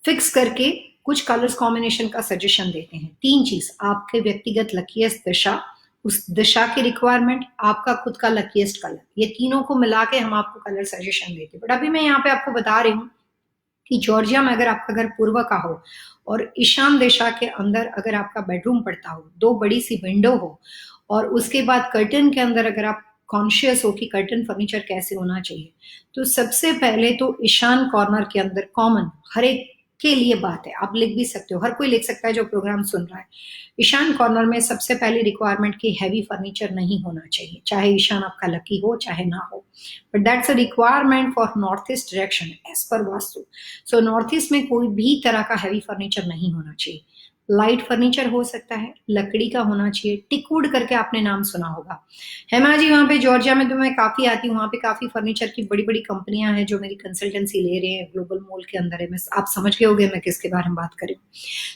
फिक्स करके कुछ कलर्स कॉम्बिनेशन का सजेशन देते हैं। 3 चीज, आपके व्यक्तिगत लकीएस्ट दिशा, उस दिशा की रिक्वायरमेंट, आपका खुद का लकीएस्ट कलर, ये तीनों को मिला के हम आपको कलर सजेशन देते हैं। बट अभी मैं यहाँ पे आपको बता रही हूँ कि जॉर्जिया में अगर आपका घर पूर्व का हो और ईशान दिशा के अंदर अगर आपका बेडरूम पड़ता हो, 2 बड़ी सी विंडो हो, और उसके बाद कर्टन के अंदर अगर आप कॉन्शियस हो कि कर्टन फर्नीचर कैसे होना चाहिए, तो सबसे पहले तो ईशान कॉर्नर के अंदर कॉमन हर एक के लिए बात है, आप लिख भी सकते हो, हर कोई लिख सकता है जो प्रोग्राम सुन रहा है। ईशान कॉर्नर में सबसे पहली रिक्वायरमेंट की हैवी फर्नीचर नहीं होना चाहिए, चाहे ईशान आपका लकी हो चाहे ना हो, but that's a requirement for north east direction as per vastu. So north east में कोई भी तरह का हैवी फर्नीचर नहीं होना चाहिए। लाइट फर्नीचर हो सकता है, लकड़ी का होना चाहिए। टिकवुड करके आपने नाम सुना होगा हेमा जी, वहां पे जॉर्जिया में तो मैं काफी आती हूँ, वहां पे काफी फर्नीचर की बड़ी बड़ी कंपनियां हैं जो मेरी कंसल्टेंसी ले रहे हैं। ग्लोबल मॉल के अंदर है, मैं आप समझ गए होंगे मैं किसके बारे में बात करूँ।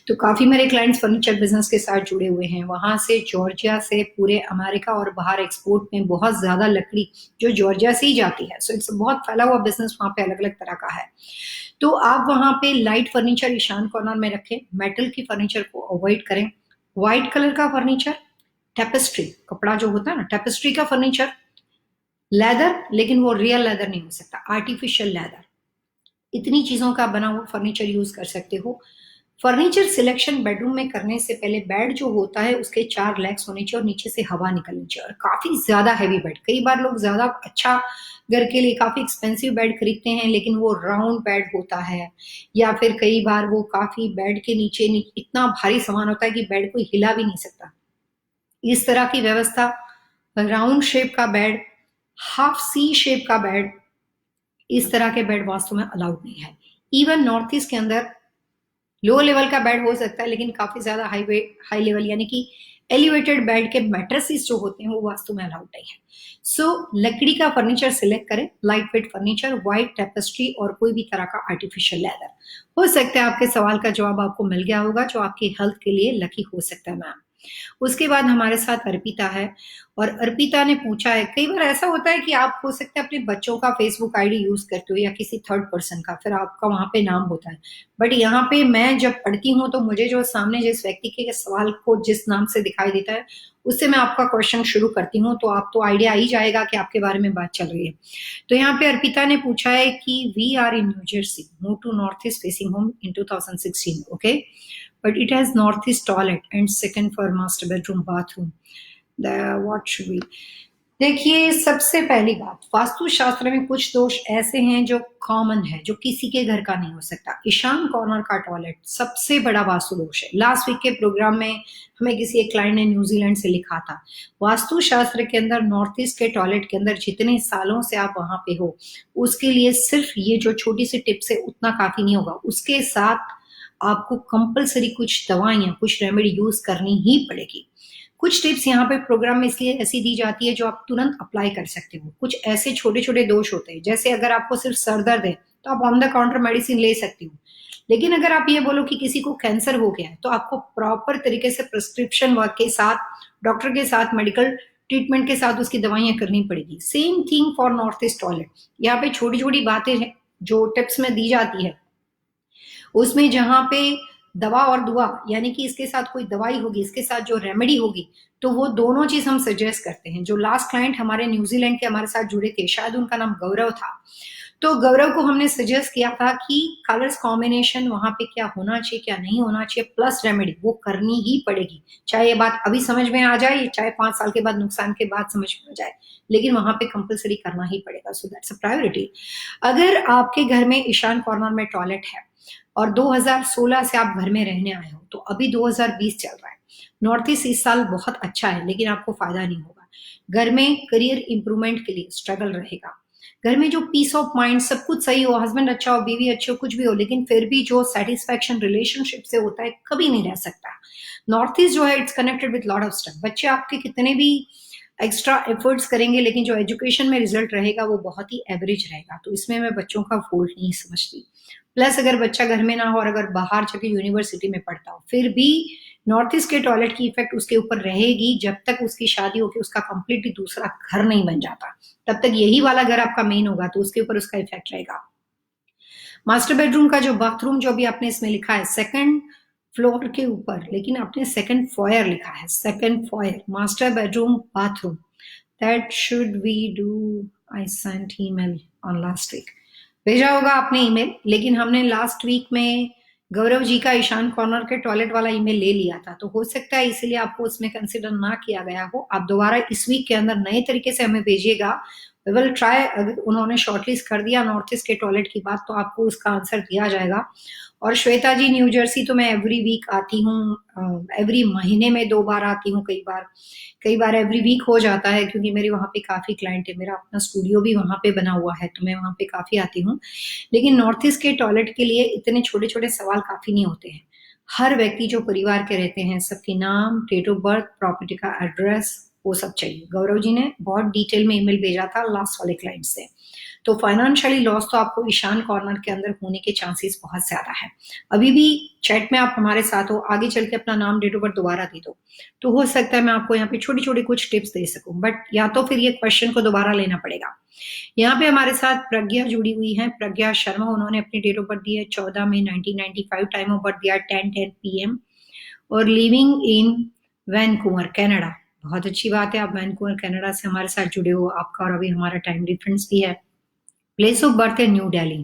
तो काफी मेरे क्लाइंट्स फर्नीचर बिजनेस के साथ जुड़े हुए हैं। वहां से, जॉर्जिया से पूरे अमेरिका और बाहर एक्सपोर्ट में बहुत ज्यादा लकड़ी जो जॉर्जिया से ही जाती है। सो इट्स बहुत फैला हुआ बिजनेस, वहां पे अलग अलग तरह का है। तो आप वहां पे लाइट फर्नीचर ईशान कॉर्नर में रखें, मेटल की फर्नीचर को अवॉइड करें। व्हाइट कलर का फर्नीचर, टेपेस्ट्री कपड़ा जो होता है ना, टेपेस्ट्री का फर्नीचर, लेदर, लेकिन वो रियल लेदर नहीं हो सकता, आर्टिफिशियल लेदर, इतनी चीजों का बना हुआ फर्नीचर यूज कर सकते हो। फर्नीचर सिलेक्शन बेडरूम में करने से पहले बेड जो होता है उसके 4 लेग्स होने चाहिए और नीचे से हवा निकलनी चाहिए, और काफी ज्यादा हैवी बेड। कई बार लोग ज्यादा अच्छा घर के लिए काफी एक्सपेंसिव बेड खरीदते हैं, लेकिन वो राउंड बेड होता है, या फिर कई बार वो काफी बेड के नीचे इतना भारी सामान होता है कि बेड को हिला भी नहीं सकता। इस तरह की व्यवस्था, राउंड शेप का बेड, हाफ सी शेप का बेड, इस तरह के बेड वास्तव में अलाउड नहीं है। इवन नॉर्थ ईस्ट के अंदर लो लेवल का बेड हो सकता है, लेकिन काफी ज्यादा हाई लेवल यानी कि एलिवेटेड बेड के मैट्रेसेस जो होते हैं वो वास्तु में अलाउड नहीं है। सो लकड़ी का फर्नीचर सिलेक्ट करें, light weight furniture, white tapestry और कोई भी तरह का आर्टिफिशियल लेदर। हो सकता है आपके सवाल का जवाब आपको मिल गया होगा, जो आपकी हेल्थ के लिए लकी हो सकता है मैम। उसके बाद हमारे साथ अर्पिता है, और अर्पिता ने पूछा है, कई बार ऐसा होता है कि आप हो सकता है अपने बच्चों का फेसबुक आईडी यूज करते हो या किसी थर्ड पर्सन का, फिर आपका वहां पे नाम होता है, बट यहाँ पे मैं जब पढ़ती हूँ तो मुझे जो सामने जिस व्यक्ति के सवाल को जिस नाम से दिखाई देता है उससे मैं आपका क्वेश्चन शुरू करती हूँ, तो आपको आइडिया आ ही जाएगा कि आपके बारे में बात चल रही है। तो यहाँ पे अर्पिता ने पूछा है कि we are in New Jersey, move to north east facing home in 2016, okay, but it has northeast toilet and second for master bedroom bathroom. The what should we? देखिए, सबसे पहली बात, वास्तु शास्त्र में कुछ दोष ऐसे हैं जो कॉमन है, जो किसी के घर का नहीं हो सकता। ईशान कॉर्नर का टॉयलेट सबसे बड़ा वास्तु दोष है। लास्ट वीक के प्रोग्राम में हमें किसी एक क्लाइंट ने न्यूजीलैंड से लिखा था, वास्तु शास्त्र के अंदर नॉर्थ ईस्ट के टॉयलेट के अंदर जितने सालों से आप वहां पे हो, उसके लिए सिर्फ ये जो छोटी सी टिप्स है उतना काफी नहीं होगा, उसके साथ आपको कंपलसरी कुछ दवाइयां, कुछ रेमेडी यूज करनी ही पड़ेगी। कुछ टिप्स यहाँ पे प्रोग्राम में इसलिए ऐसी दी जाती है जो आप तुरंत अप्लाई कर सकते हो। कुछ ऐसे छोटे छोटे दोष होते हैं, जैसे अगर आपको सिर्फ सर दर्द है तो आप ऑन द काउंटर मेडिसिन ले सकती हो, लेकिन अगर आप ये बोलो कि किसी को कैंसर हो गया है तो आपको प्रॉपर तरीके से प्रिस्क्रिप्शन वर्क के साथ, डॉक्टर के साथ, मेडिकल ट्रीटमेंट के साथ उसकी दवाइयां करनी पड़ेगी। Same thing for north east toilet. यहाँ पे छोटी छोटी बातें जो टिप्स में दी जाती है, उसमें जहां पे दवा और दुआ यानी कि इसके साथ कोई दवाई होगी, इसके साथ जो रेमेडी होगी, तो वो दोनों चीज हम सजेस्ट करते हैं। जो लास्ट क्लाइंट हमारे न्यूजीलैंड के हमारे साथ जुड़े थे, शायद उनका नाम गौरव था, तो गौरव को हमने सजेस्ट किया था कि कलर्स कॉम्बिनेशन वहां पे क्या होना चाहिए, क्या नहीं होना चाहिए, प्लस रेमेडी वो करनी ही पड़ेगी। चाहे ये बात अभी समझ में आ जाए, चाहे 5 साल के बाद, नुकसान के बाद समझ में आ जाए, लेकिन वहां पे कंपलसरी करना ही पड़ेगा। So that's a priority. अगर आपके घर में ईशान कॉर्नर में टॉयलेट है और 2016 से आप घर में रहने आए हो, तो अभी 2020 चल रहा है, नॉर्थ ईस्ट इस साल बहुत अच्छा है, लेकिन आपको फायदा नहीं होगा। घर में करियर इंप्रूवमेंट के लिए स्ट्रगल रहेगा। घर में जो पीस ऑफ माइंड, सब कुछ सही हो, हस्बैंड अच्छा हो, बीवी अच्छी हो, कुछ भी हो, लेकिन फिर भी जो सेटिस्फैक्शन रिलेशनशिप से होता है कभी नहीं रह सकता। नॉर्थ ईस्ट जो है it's connected with lot of stuff. बच्चे आपके कितने भी एक्स्ट्रा एफर्ट्स करेंगे, लेकिन जो एजुकेशन में रिजल्ट रहेगा वो बहुत ही एवरेज रहेगा, तो इसमें मैं बच्चों का फॉल्ट नहीं समझती। प्लस अगर बच्चा घर में ना हो और अगर बाहर जाके यूनिवर्सिटी में पढ़ता हो, फिर भी नॉर्थ ईस्ट के टॉयलेट की इफेक्ट उसके ऊपर रहेगी जब तक उसकी शादी होकर उसका कंप्लीटली दूसरा घर नहीं बन जाता। तब तक यही वाला घर आपका मेन होगा, तो उसके ऊपर उसका इफेक्ट रहेगा। मास्टर बेडरूम का जो बाथरूम जो भी आपने इसमें लिखा है सेकंड फ्लोर के ऊपर, लेकिन आपने सेकंड फॉयर लिखा है, second foyer master bedroom bathroom, that should we do. I sent email on last week, भेजा होगा आपने ईमेल, लेकिन हमने लास्ट वीक में गौरव जी का ईशान कॉर्नर के टॉयलेट वाला ईमेल ले लिया था, तो हो सकता है इसीलिए आपको उसमें कंसिडर ना किया गया हो। आप दोबारा इस वीक के अंदर नए तरीके से हमें भेजिएगा, वी विल ट्राई। अगर उन्होंने शॉर्टलिस्ट कर दिया नॉर्थ ईस्ट के टॉयलेट की बात, तो आपको उसका आंसर दिया जाएगा। और श्वेता जी, न्यू जर्सी तो मैं एवरी वीक आती हूँ, एवरी महीने में 2 बार आती हूँ, कई बार एवरी वीक हो जाता है, क्योंकि मेरे वहाँ पे काफी क्लाइंट है, मेरा अपना स्टूडियो भी वहाँ पे बना हुआ है, तो मैं वहाँ पे काफी आती हूँ। लेकिन नॉर्थ ईस्ट के टॉयलेट के लिए इतने छोटे छोटे सवाल काफी नहीं होते हैं। हर व्यक्ति जो परिवार के रहते हैं, सबके नाम, डेट ऑफ बर्थ, प्रॉपर्टी का एड्रेस, वो सब चाहिए। गौरव जी ने बहुत डिटेल में ईमेल भेजा था लास्ट वाले क्लाइंट से। तो फाइनेंशियली लॉस तो आपको ईशान कॉर्नर के अंदर होने के चांसेस बहुत ज्यादा है। अभी भी चैट में आप हमारे साथ हो, आगे चल के अपना नाम, डेट ऑफ बर्थ दोबारा दे दो, तो हो सकता है मैं आपको यहाँ पे छोटी छोटी कुछ टिप्स दे सकूं, बट या तो फिर ये क्वेश्चन को दोबारा लेना पड़ेगा। यहाँ पे हमारे साथ प्रज्ञा जुड़ी हुई है, प्रज्ञा शर्मा, उन्होंने अपनी डेट ऑफ बर्थ दी है 14 मई 1995, टाइम ऑफ बर्थ दिया 10:10 PM, और लिविंग इन वैनकूवर कनाडा। बहुत अच्छी बात है, आप वैनकूवर कनाडा से हमारे साथ जुड़े हो, आपका और अभी हमारा टाइम डिफरेंस भी है। प्लेस ऑफ बर्थ है New Delhi.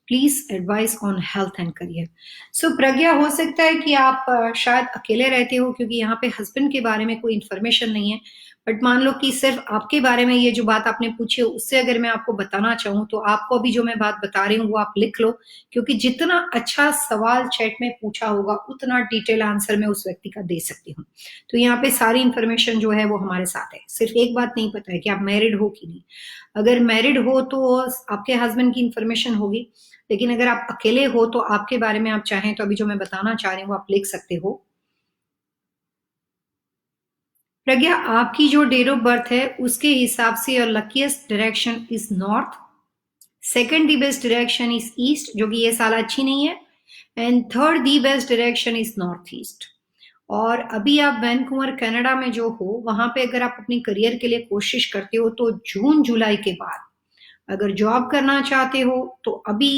Please advise on health and career. So Pragya, हो सकता है कि आप शायद अकेले रहते हो, क्योंकि यहाँ पे हस्बैंड के बारे में कोई इन्फॉर्मेशन नहीं है, बट मान लो कि सिर्फ आपके बारे में ये जो बात आपने पूछी है उससे अगर मैं आपको बताना चाहूँ तो आपको अभी जो मैं बात बता रही हूँ वो आप लिख लो, क्योंकि जितना अच्छा सवाल चैट में पूछा होगा उतना डिटेल आंसर मैं उस व्यक्ति का दे सकती हूँ। तो यहाँ पे सारी इंफॉर्मेशन जो है वो हमारे साथ है। सिर्फ एक बात नहीं पता है कि आप मैरिड हो कि नहीं। अगर मैरिड हो तो आपके हस्बैंड की इंफॉर्मेशन होगी, लेकिन अगर आप अकेले हो तो आपके बारे में आप चाहें तो अभी जो मैं बताना चाह रही हूँ आप लिख सकते हो। प्रज्ञा, आपकी जो डेट ऑफ बर्थ है उसके हिसाब से your luckiest direction is north, second the best direction is east, जो कि ये साल अच्छी नहीं है, and third the best direction is north east. और अभी आप वैनकूवर कनाडा में जो हो वहां पे अगर आप अपनी करियर के लिए कोशिश करते हो तो जून जुलाई के बाद अगर जॉब करना चाहते हो तो अभी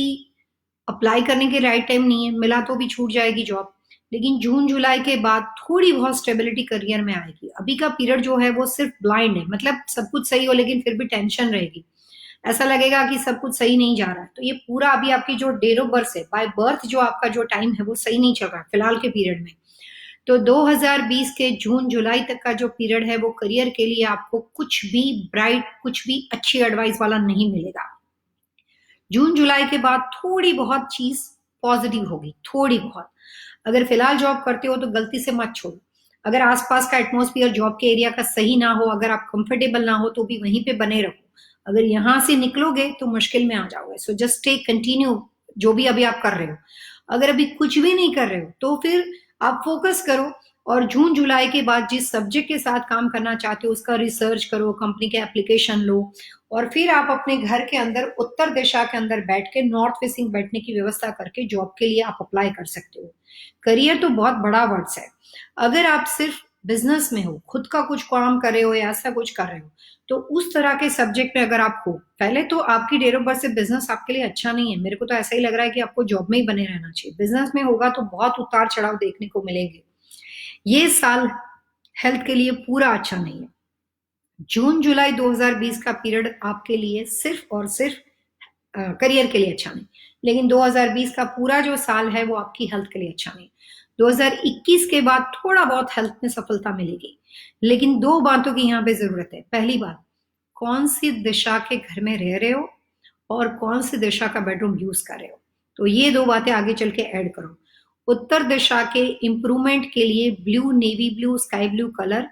अप्लाई करने के राइट टाइम नहीं है, मिला तो भी छूट जाएगी जॉब, लेकिन जून जुलाई के बाद थोड़ी बहुत स्टेबिलिटी करियर में आएगी। अभी का पीरियड जो है वो सिर्फ ब्लाइंड है, मतलब सब कुछ सही हो लेकिन फिर भी टेंशन रहेगी, ऐसा लगेगा कि सब कुछ सही नहीं जा रहा है। तो ये पूरा अभी आपकी जो डेट ऑफ बर्थ है, बाय बर्थ जो आपका जो टाइम है वो सही नहीं चल रहा है फिलहाल के पीरियड में। तो 2020 के जून जुलाई तक का जो पीरियड है वो करियर के लिए आपको कुछ भी ब्राइट, कुछ भी अच्छी एडवाइस वाला नहीं मिलेगा। जून जुलाई के बाद थोड़ी बहुत चीज पॉजिटिव होगी, थोड़ी बहुत। अगर फिलहाल जॉब करते हो तो गलती से मत छोड़ो। अगर आसपास का एटमोस्फियर जॉब के एरिया का सही ना हो, अगर आप कंफर्टेबल ना हो तो भी वहीं पे बने रहो। अगर यहां से निकलोगे तो मुश्किल में आ जाओगे। सो जस्ट टेक कंटिन्यू जो भी अभी आप कर रहे हो। अगर अभी कुछ भी नहीं कर रहे हो तो फिर आप फोकस करो और जून जुलाई के बाद जिस सब्जेक्ट के साथ काम करना चाहते हो उसका रिसर्च करो, कंपनी के एप्लीकेशन लो, और फिर आप अपने घर के अंदर उत्तर दिशा के अंदर बैठ के नॉर्थ फेसिंग बैठने की व्यवस्था करके जॉब के लिए आप अप्लाई कर सकते हो। करियर तो बहुत बड़ा वर्ड्स है। अगर आप सिर्फ बिजनेस में हो, खुद का कुछ काम कर रहे हो या ऐसा कुछ कर रहे हो, तो उस तरह के सब्जेक्ट में अगर आप हो, पहले तो आपकी डेट ऑफ बर्थ से बिजनेस आपके लिए अच्छा नहीं है। मेरे को तो ऐसा ही लग रहा है कि आपको जॉब में ही बने रहना चाहिए। बिजनेस में होगा तो बहुत उतार चढ़ाव देखने को मिलेंगे। ये साल हेल्थ के लिए पूरा अच्छा नहीं है। जून जुलाई 2020 का पीरियड आपके लिए सिर्फ और सिर्फ करियर के लिए अच्छा नहीं, लेकिन 2020 का पूरा जो साल है वो आपकी हेल्थ के लिए अच्छा नहीं। 2021 के बाद थोड़ा बहुत हेल्थ में सफलता मिलेगी, लेकिन दो बातों की यहाँ पे जरूरत है। पहली बात, कौन सी दिशा के घर में रह रहे हो और कौन सी दिशा का बेडरूम यूज कर रहे हो, तो ये दो बातें आगे चल के ऐड करो। उत्तर दिशा के इंप्रूवमेंट के लिए blue, navy blue, sky blue colour,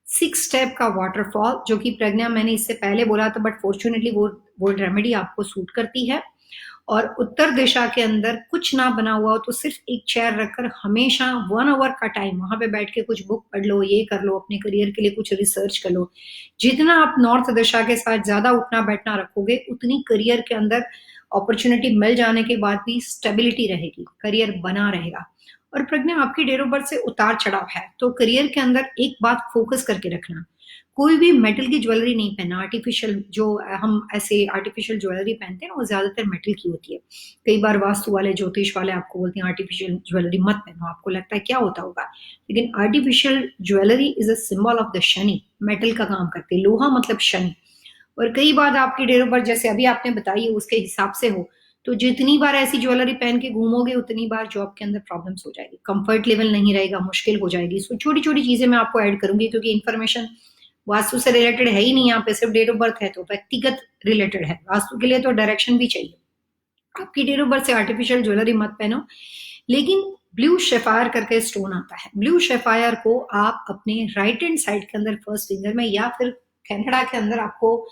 6 step का वाटरफॉल, जो कि प्रज्ञा मैंने इससे पहले बोला था बट फॉर्चुनेटली वो रेमेडी आपको सूट करती है। और उत्तर दिशा के अंदर कुछ ना बना हुआ हो तो सिर्फ एक चेयर रखकर हमेशा 1 आवर का टाइम वहां पे बैठ के कुछ बुक पढ़ लो, ये कर लो, अपने करियर के लिए कुछ रिसर्च कर लो। जितना आप नॉर्थ दिशा के साथ ज्यादा उठना बैठना रखोगे उतनी करियर के अंदर अपॉर्चुनिटी मिल जाने के बाद भी स्टेबिलिटी रहेगी, करियर बना रहेगा। और प्रज्ञा, आपकी डेट ऑफ बर्थ से उतार चढ़ाव है तो करियर के अंदर एक बात फोकस करके रखना, कोई भी मेटल की ज्वेलरी नहीं पहनना। आर्टिफिशियल जो हम ऐसे आर्टिफिशियल ज्वेलरी पहनते हैं वो ज्यादातर मेटल की होती है। कई बार वास्तु वाले, ज्योतिष वाले आपको बोलते हैं आर्टिफिशियल ज्वेलरी मत पहनो, आपको लगता है क्या होता होगा, लेकिन artificial jewellery is a symbol of the Shani, metal का काम करते हैं। लोहा मतलब शनि। और कई बार आपकी डेट ऑफ बर्थ जैसे अभी आपने बताई है उसके हिसाब से हो, तो जितनी बार ऐसी ज्वेलरी पहन के घूमोगे उतनी बार जॉब के अंदर प्रॉब्लम्स हो जाएगी, कंफर्ट लेवल नहीं रहेगा, मुश्किल हो जाएगी। सो छोटी छोटी चीजें मैं आपको ऐड करूंगी क्योंकि इन्फॉर्मेशन वास्तु से रिलेटेड है ही नहीं, यहाँ पे सिर्फ डेट ऑफ बर्थ है तो व्यक्तिगत रिलेटेड है। वास्तु के लिए तो डायरेक्शन भी चाहिए। आपकी डेट ऑफ बर्थ से आर्टिफिशियल ज्वेलरी मत पहनो, लेकिन ब्लू शेफायर करके स्टोन आता है, ब्लू शेफायर को आप अपने राइट हैंड साइड के अंदर फर्स्ट फिंगर में, या फिर कनाडा के अंदर आपको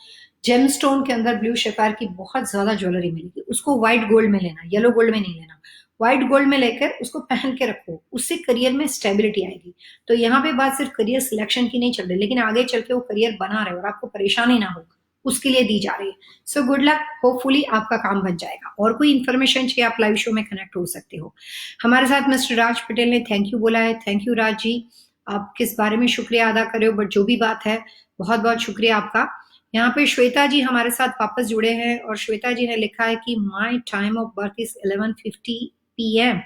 जेमस्टोन के अंदर ब्लू शेफायर की बहुत ज्यादा ज्वेलरी मिलेगी। उसको व्हाइट गोल्ड में लेना, येलो गोल्ड में नहीं लेना। व्हाइट गोल्ड में लेकर उसको पहन के रखो, उससे करियर में स्टेबिलिटी आएगी। तो यहाँ पे बात सिर्फ करियर सिलेक्शन की नहीं चल रही, लेकिन आगे चल के वो करियर बना रहे और आपको परेशानी ना हो उसके लिए दी जा रही है। सो गुड लक, होपफुली आपका काम बन जाएगा। और कोई इन्फॉर्मेशन चाहिए आप लाइव शो में कनेक्ट हो सकते हो। हमारे साथ मिस्टर राज पटेल ने थैंक यू बोला है। थैंक यू राज जी, आप किस बारे में शुक्रिया अदा कर रहे हो, बट जो भी बात है बहुत बहुत शुक्रिया आपका। यहाँ पे श्वेता जी हमारे साथ वापस जुड़े हैं और श्वेता जी ने लिखा है कि my time of birth is 11:50 PM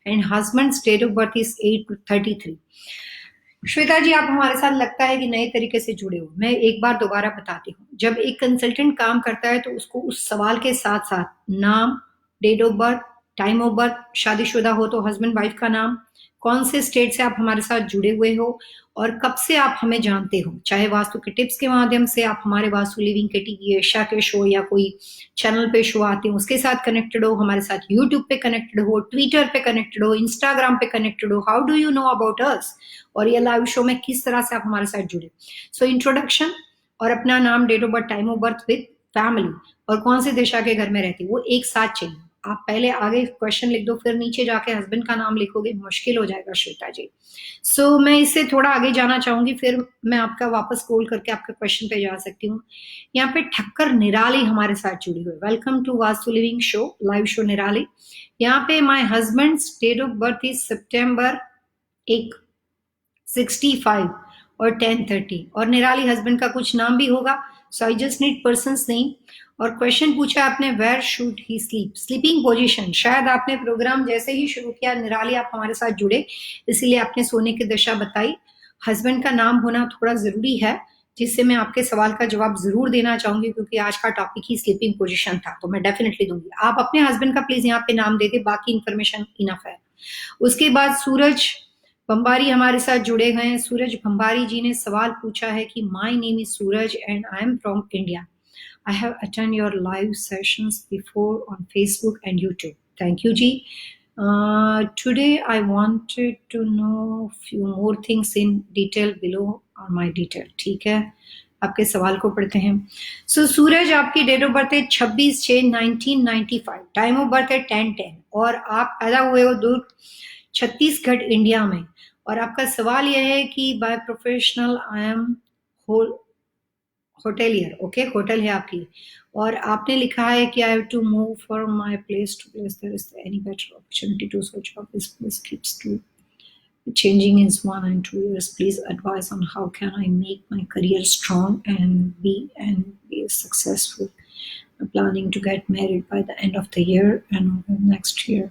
and husband date of birth is 8:33। Shweta ji, आप हमारे साथ लगता है कि नए तरीके से जुड़े हो। मैं एक बार दोबारा बताती हूँ, जब एक कंसल्टेंट काम करता है तो उसको उस सवाल के साथ साथ नाम, date of birth, time of birth, शादीशुदा हो तो हस्बैंड वाइफ का नाम, कौन से स्टेट से आप हमारे साथ जुड़े हुए हो और कब से आप हमें जानते हो, चाहे वास्तु के टिप्स के माध्यम से आप हमारे वास्तु लिविंग के टीवी एशिया के शो या कोई चैनल पे शो आते हैं उसके साथ कनेक्टेड हो, हमारे साथ यूट्यूब पे कनेक्टेड हो, ट्विटर पे कनेक्टेड हो, इंस्टाग्राम पे कनेक्टेड हो, how do you know about us, और ये लाइव शो में किस तरह से आप हमारे साथ जुड़े। सो इंट्रोडक्शन और अपना नाम, date of birth, time of birth with family और कौन से दिशा के घर में रहती है वो एक साथ चाहिए। आप पहले आगे क्वेश्चन लिख दो, फिर नीचे जाके हस्बैंड का नाम लिखोगे, मुश्किल हो जाएगा श्वेता जी। सो मैं इससे थोड़ा आगे जाना चाहूंगी, फिर मैं आपका वापस कॉल करके आपके क्वेश्चन पे जा सकती हूँ। यहाँ पे ठक्कर निराली हमारे साथ जुड़ी हुई, welcome to vastu living show, live show Nirali. यहाँ पे my husband date of birth is September 65 और 10:30 और निराली हस्बैंड का कुछ नाम भी होगा, so I just need persons name. और क्वेश्चन पूछा आपने, where should he sleep, sleeping position. शायद आपने प्रोग्राम जैसे ही शुरू किया निराली आप हमारे साथ जुड़े, इसीलिए आपने सोने की दिशा बताई। हस्बैंड का नाम होना थोड़ा जरूरी है, जिससे मैं आपके सवाल का जवाब जरूर देना चाहूंगी, क्योंकि आज का टॉपिक ही स्लीपिंग पोजीशन था, तो मैं डेफिनेटली दूंगी। आप अपने हस्बैंड का प्लीज यहाँ पे नाम दे दे, बाकी इंफॉर्मेशन इनफ है। उसके बाद सूरज भंबारी हमारे साथ जुड़े गए हैं। सूरज भंबारी जी ने सवाल पूछा है कि my name is Suraj and I am from India. I have attended your live sessions before on Facebook and YouTube. Thank you, Ji. Today I wanted to know few more things in detail below on my detail. ठीक है, आपके सवाल को पढ़ते हैं। So सूरज, आपकी date of birth है 26/6/1995, time of birth है 10:10 और आप पैदा हुए हो दुर्ग, छत्तीसगढ़, इंडिया में। और आपका सवाल यह है कि by professional I am hotelier, okay, hotel है आपकी। और आपने लिखा है कि I have to move from my place to place, there is any better opportunity to switch off, this place keeps to changing in 1 and 2 years. Please advise on how can I make my career strong and be successful. I'm planning to get married by the end of the year and next year.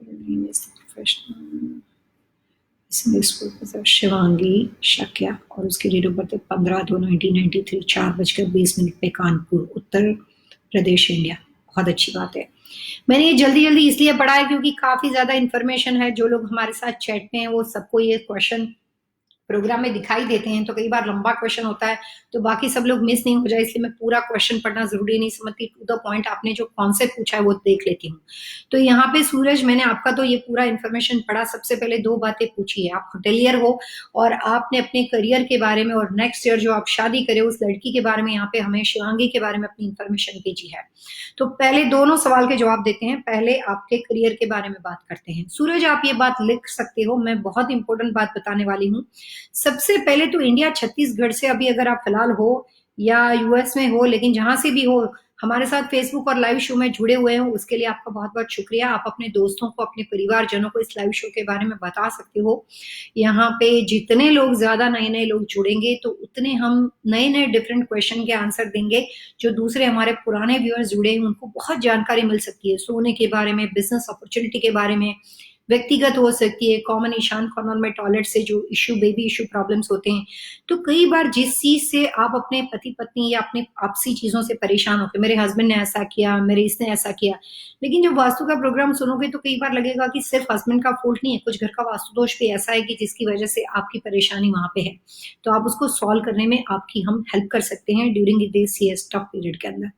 My name is the professional Shivangi Shakya और उसकी date of birth 15/2/1993, 4:20 पे, Kanpur, Uttar Pradesh, India. बहुत अच्छी बात है। मैंने ये जल्दी जल्दी इसलिए पढ़ा है क्योंकि काफी ज्यादा इन्फॉर्मेशन है। जो लोग हमारे साथ चैट में हैं वो सबको ये क्वेश्चन प्रोग्राम में दिखाई देते हैं, तो कई बार लंबा क्वेश्चन होता है तो बाकी सब लोग मिस नहीं हो जाए, इसलिए मैं पूरा क्वेश्चन पढ़ना जरूरी नहीं समझती, टू द पॉइंट आपने जो कॉन्सेप्ट पूछा है वो देख लेती हूँ। तो यहाँ पे सूरज, मैंने आपका तो ये पूरा इन्फॉर्मेशन पढ़ा। सबसे पहले 2 बातें पूछी है, आप होटेलियर हो और आपने अपने करियर के बारे में और नेक्स्ट ईयर जो आप शादी करे उस लड़की के बारे में यहाँ पे हमें शिवांगी के बारे में अपनी इन्फॉर्मेशन भेजी है। तो पहले दोनों सवाल के जवाब देते हैं, पहले आपके करियर के बारे में बात करते हैं। सूरज, आप ये बात लिख सकते हो, मैं बहुत इंपॉर्टेंट बात बताने वाली हूँ। सबसे पहले तो इंडिया, छत्तीसगढ़ से अभी अगर आप फिलहाल हो या यूएस में हो, लेकिन जहां से भी हो हमारे साथ फेसबुक और लाइव शो में जुड़े हुए हो, उसके लिए आपका बहुत बहुत शुक्रिया। आप अपने दोस्तों को, अपने परिवारजनों को इस लाइव शो के बारे में बता सकते हो। यहाँ पे जितने लोग, ज्यादा नए नए लोग जुड़ेंगे तो उतने हम नए नए डिफरेंट क्वेश्चन के आंसर देंगे। जो दूसरे हमारे पुराने व्यूअर्स जुड़े हैं उनको बहुत जानकारी मिल सकती है, सोने के बारे में, बिजनेस अपॉर्चुनिटी के बारे में, व्यक्तिगत हो सकती है, कॉमन ईशान कॉर्नर में टॉयलेट से जो इश्यू, बेबी इश्यू प्रॉब्लम्स होते हैं। तो कई बार जिस चीज से आप अपने पति पत्नी या अपने आपसी चीजों से परेशान होते, मेरे हस्बैंड ने ऐसा किया, मेरे इसने ऐसा किया, लेकिन जब वास्तु का प्रोग्राम सुनोगे तो कई बार लगेगा कि सिर्फ हस्बैंड का फॉल्ट नहीं है, कुछ घर का वास्तु दोष भी ऐसा है कि जिसकी वजह से आपकी परेशानी वहां पे है। तो आप उसको सॉल्व करने में आपकी हम हेल्प कर सकते हैं during this CS tough period के अंदर।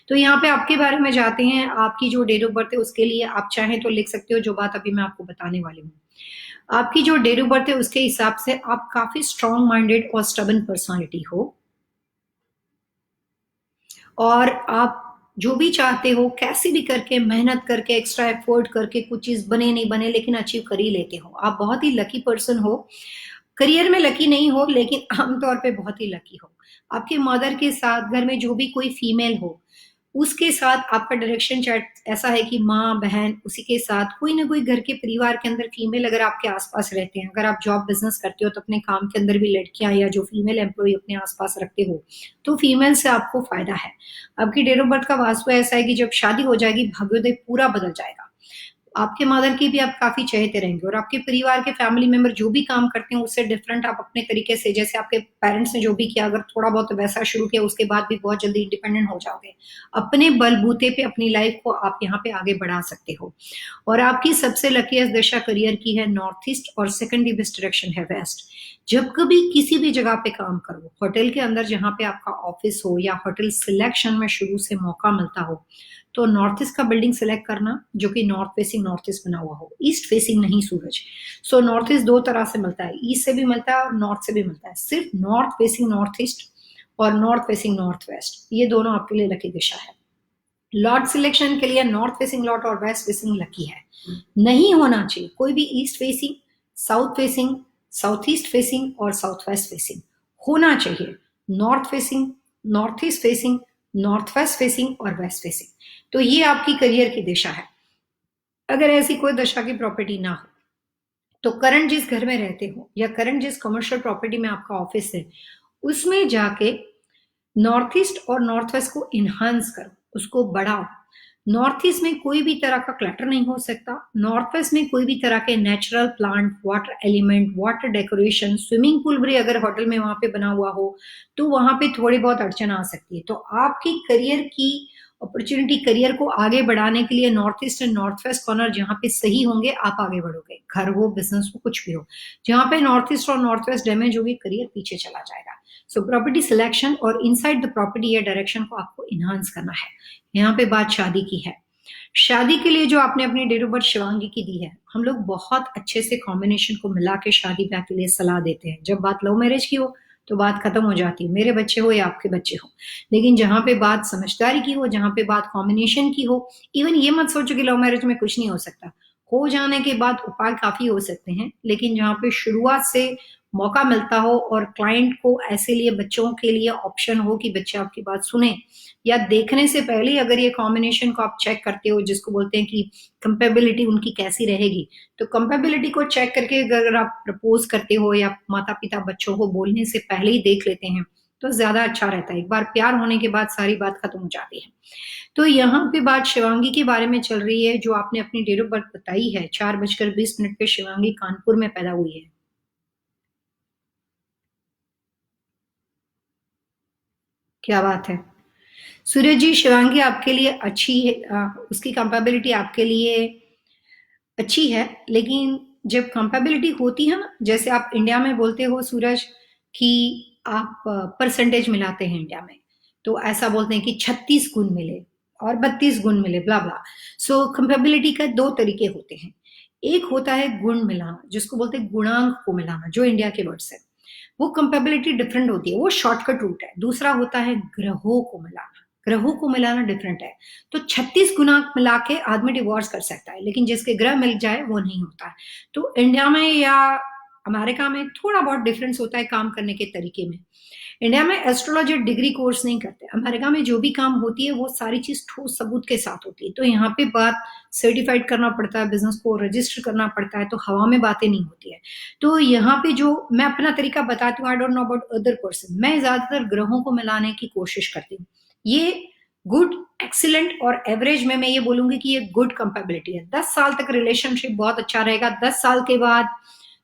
तो यहाँ पे आपके बारे में जाते हैं। आपकी जो डेट ऑफ बर्थ है उसके लिए आप चाहें तो लिख सकते हो जो बात अभी मैं आपको बताने वाली हूँ। आपकी जो डेट ऑफ बर्थ है उसके हिसाब से आप काफी स्ट्रॉन्ग माइंडेड और स्टबन पर्सनालिटी हो और आप जो भी चाहते हो कैसे भी करके, मेहनत करके, एक्स्ट्रा एफर्ट करके, कुछ चीज बने नहीं बने लेकिन अचीव कर ही लेते हो। आप बहुत ही लकी पर्सन हो। करियर में लकी नहीं हो लेकिन आमतौर पे बहुत ही लकी हो। आपके मदर के साथ घर में जो भी कोई फीमेल हो उसके साथ आपका डायरेक्शन चार्ट ऐसा है कि माँ, बहन, उसी के साथ कोई ना कोई घर के परिवार के अंदर फीमेल अगर आपके आसपास रहते हैं। अगर आप जॉब बिजनेस करते हो तो अपने काम के अंदर भी लड़कियां या जो फीमेल एम्प्लॉय अपने आसपास रखते हो तो फीमेल से आपको फायदा है। आपकी डेट ऑफ बर्थ का वास्तु ऐसा है कि जब शादी हो जाएगी भाग्योदय पूरा बदल जाएगा। आपके मदर की भी आप काफी चहेते रहेंगे, और आपके परिवार के फैमिली मेंबर जो भी काम करते हैं उससे डिफरेंट आप अपने तरीके से, जैसे आपके पेरेंट्स ने जो भी किया, अगर थोड़ा बहुत वैसा शुरू किया उसके बाद भी बहुत जल्दी इंडिपेंडेंट हो जाओगे। अपने बलबूते पे अपनी लाइफ को आप यहाँ पे आगे बढ़ा सकते हो। और आपकी सबसे लकीएस्ट दिशा करियर की है नॉर्थ ईस्ट, और सेकंडली बेस्ट डायरेक्शन है वेस्ट। जब कभी किसी भी जगह पे काम करो, होटल के अंदर जहाँ पे आपका ऑफिस हो, या होटल सिलेक्शन में शुरू से मौका मिलता हो, तो नॉर्थ ईस्ट का बिल्डिंग सेलेक्ट करना जो कि नॉर्थ फेसिंग नॉर्थ ईस्ट बना हुआ हो, ईस्ट फेसिंग नहीं सूरज। सो नॉर्थ ईस्ट दो तरह से मिलता है, ईस्ट से भी मिलता है और नॉर्थ से भी मिलता है। सिर्फ नॉर्थ फेसिंग नॉर्थ ईस्ट और नॉर्थ फेसिंग नॉर्थ वेस्ट, ये दोनों आपके लिए लकी दिशा है। लॉट सिलेक्शन के लिए नॉर्थ फेसिंग लॉट और वेस्ट फेसिंग लकी है। नहीं होना चाहिए कोई भी east facing, south facing, south east facing और साउथ वेस्ट फेसिंग। होना चाहिए north facing, north east facing, north west facing और वेस्ट फेसिंग। तो ये आपकी करियर की दिशा है। अगर ऐसी कोई दशा की प्रॉपर्टी ना हो, तो करंट जिस घर में रहते हो या करंट जिस कमर्शियल प्रॉपर्टी में आपका ऑफिस है, उसमें जाके नॉर्थ ईस्ट और नॉर्थ वेस्ट को इन्हांस करो, उसको बढ़ाओ। नॉर्थ ईस्ट में कोई भी तरह का क्लटर नहीं हो सकता, नॉर्थ वेस्ट में कोई भी तरह के natural plant, water element, water decoration, swimming pool भी अगर होटल में वहां पे बना हुआ हो तो वहां पे थोड़ी बहुत अड़चन आ सकती है। तो आपकी करियर की अपॉर्चुनिटी, करियर को आगे बढ़ाने के लिए north east and north west corner जहां पे सही होंगे आप आगे बढ़ोगे, घर हो, बिजनेस हो, कुछ भी हो। जहां पे नॉर्थ ईस्ट और नॉर्थ वेस्ट डैमेज होगी, करियर पीछे चला जाएगा। सो प्रॉपर्टी सिलेक्शन और इनसाइड द प्रॉपर्टी या डायरेक्शन को आपको इनहांस करना है। यहाँ पे बात शादी की है। शादी के लिए जो आपने अपनी डेट ऑफ बर्थ शिवांगी की दी है, हम लोग बहुत अच्छे से कॉम्बिनेशन को मिला के शादी ब्याह के लिए सलाह देते हैं। जब बात लव मैरिज की हो तो बात खत्म हो जाती है, मेरे बच्चे हो या आपके बच्चे हो। लेकिन जहां पे बात समझदारी की हो, जहां पे बात कॉम्बिनेशन की हो, इवन ये मत सोचो कि लव मैरिज में कुछ नहीं हो सकता। हो जाने के बाद उपाय काफी हो सकते हैं, लेकिन जहां पे शुरुआत से मौका मिलता हो और क्लाइंट को ऐसे लिए बच्चों के लिए ऑप्शन हो कि बच्चे आपकी बात सुने, या देखने से पहले अगर ये कॉम्बिनेशन को आप चेक करते हो, जिसको बोलते हैं कि कंपेबिलिटी उनकी कैसी रहेगी, तो कंपेबिलिटी को चेक करके अगर आप प्रपोज करते हो या माता पिता बच्चों को बोलने से पहले ही देख लेते हैं तो ज्यादा अच्छा रहता है। एक बार प्यार होने के बाद सारी बात खत्म हो जाती है। तो यहाँ पे बात शिवांगी के बारे में चल रही है, जो आपने अपनी डेट ऑफ बर्थ बताई है 4:20 पे। शिवांगी कानपुर में पैदा हुई है। क्या बात है। सूरज जी, शिवांगी आपके लिए अच्छी है, उसकी कंपेबिलिटी आपके लिए अच्छी है, लेकिन जब कंपेबिलिटी होती है ना, जैसे आप इंडिया में बोलते हो सूरज कि आप परसेंटेज मिलाते हैं इंडिया में, तो ऐसा बोलते हैं कि 36 गुण मिले और 32 गुण मिले, ब्ला ब्ला। सो कंपेबिलिटी का दो तरीके होते हैं। एक होता है गुण मिलाना, जिसको बोलते हैं गुणांक को मिलाना, जो इंडिया के वर्ड से, वो कंपेबिलिटी डिफरेंट होती है, वो शॉर्टकट रूट है। दूसरा होता है ग्रहों को मिलाना, ग्रहों को मिलाना डिफरेंट है। तो 36 गुना मिला के आदमी डिवोर्स कर सकता है, लेकिन जिसके ग्रह मिल जाए वो नहीं होता है। तो इंडिया में या अमेरिका में थोड़ा बहुत डिफरेंस होता है काम करने के तरीके में। इंडिया में एस्ट्रोलॉजी डिग्री कोर्स नहीं करते, अमेरिका में जो भी काम होती है वो सारी चीज ठोस सबूत के साथ होती है। तो यहाँ पे बात सर्टिफाइड करना पड़ता है, बिजनेस को रजिस्टर करना पड़ता है, तो हवा में बातें नहीं होती है। तो यहाँ पे जो मैं अपना तरीका बताती हूँ, I don't know about other person, मैं ज्यादातर ग्रहों को मिलाने की कोशिश करती हूँ। ये गुड, एक्सीलेंट और एवरेज में मैं ये बोलूंगी कि ये गुड कंपेबिलिटी है। 10 साल तक रिलेशनशिप बहुत अच्छा रहेगा, 10 साल के बाद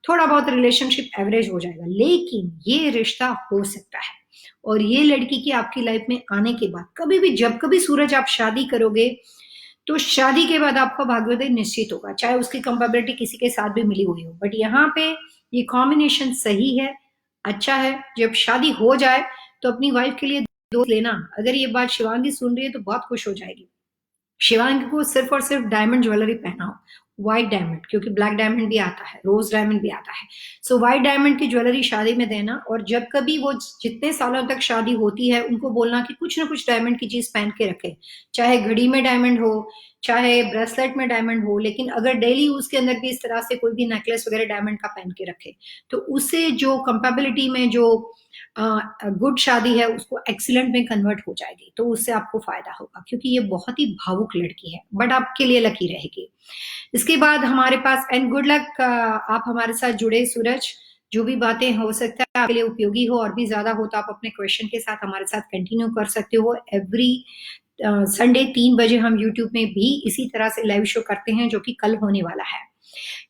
थोड़ा बहुत रिलेशनशिप एवरेज हो जाएगा, लेकिन ये रिश्ता हो सकता है। और ये लड़की की आपकी लाइफ में आने के बाद कभी भी, जब कभी सूरज आप शादी करोगे, तो शादी के बाद आपका भाग्योदय निश्चित होगा, चाहे उसकी कंपेबिलिटी किसी के साथ भी मिली हुई हो। बट यहाँ पे ये कॉम्बिनेशन सही है, अच्छा है। जब शादी हो जाए तो अपनी वाइफ के लिए दोस्त लेना। अगर ये बात शिवांगी सुन रही है तो बहुत खुश हो जाएगी। शिवांगी को सिर्फ और सिर्फ डायमंड ज्वेलरी पहनाओ, व्हाइट डायमंड, क्योंकि ब्लैक डायमंड भी आता है, रोज डायमंड भी आता है। सो व्हाइट डायमंड की ज्वेलरी शादी में देना, और जब कभी वो जितने सालों तक शादी होती है उनको बोलना कि कुछ ना कुछ डायमंड की चीज पहन के रखे, चाहे घड़ी में डायमंड हो, चाहे ब्रेसलेट में डायमंड हो, लेकिन अगर डेली यूज के अंदर भी इस तरह से कोई भी नेकलेस वगैरह डायमंड का पहन के रखे, तो उससे जो कंपेबिलिटी में जो गुड शादी है उसको एक्सीलेंट में कन्वर्ट हो जाएगी। तो उससे आपको फायदा होगा, क्योंकि ये बहुत ही भावुक लड़की है, बट आपके लिए लकी रहेगी। इसके बाद हमारे पास एंड गुड लक, आप हमारे साथ जुड़े सूरज। जो भी बातें हो सकता है आपके लिए उपयोगी हो और भी ज्यादा हो, तो आप अपने क्वेश्चन के साथ हमारे साथ कंटिन्यू कर सकते हो। एवरी संडे 3 बजे हम यूट्यूब में भी इसी तरह से लाइव शो करते हैं, जो कि कल होने वाला है।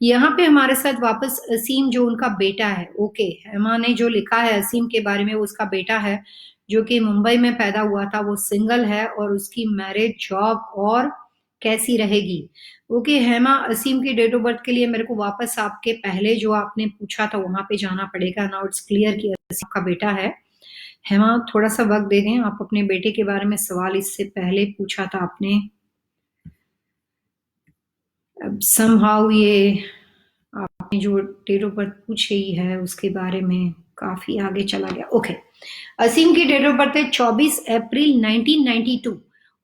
यहाँ पे हमारे साथ वापस असीम, जो उनका बेटा है। ओके, हेमा ने जो लिखा है असीम के बारे में, वो उसका बेटा है जो कि मुंबई में पैदा हुआ था। वो सिंगल है और उसकी मैरिज, जॉब और कैसी रहेगी। ओके हेमा, असीम की डेट ऑफ बर्थ के लिए मेरे को वापस आपके पहले जो आपने पूछा था वहां पे जाना पड़ेगा। नाउ इट्स क्लियर कि असीम का बेटा है। हेमा, थोड़ा सा वक्त दे दें, आप अपने बेटे के बारे में सवाल इससे पहले पूछा था आपने। अब समहाउ ये आपने जो डेट ऑफ बर्थ पूछी है उसके बारे में काफी आगे चला गया। ओके, असीम की डेट ऑफ बर्थ है 24 अप्रैल 1992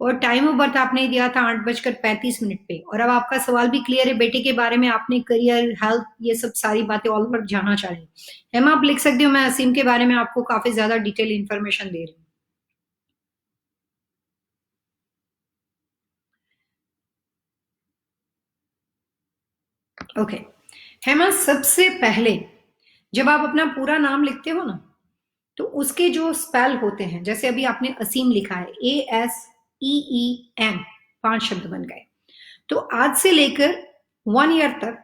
और टाइम ऑफ बर्थ आपने दिया था 8:35 पे। और अब आपका सवाल भी क्लियर है बेटे के बारे में, आपने करियर, हेल्थ, ये सब सारी बातें ऑल ओवर जानना चाह रहे हैं। हेमा, आप लिख सकते हो, मैं असीम के बारे में आपको काफी ज्यादा डिटेल इंफॉर्मेशन दे रही हूँ। ओके हेमा, सबसे पहले जब आप अपना पूरा नाम लिखते हो ना, तो उसके जो स्पेल होते हैं, जैसे अभी आपने असीम लिखा है, ASEEM, 5 शब्द बन गए। तो आज से लेकर 1 ईयर तक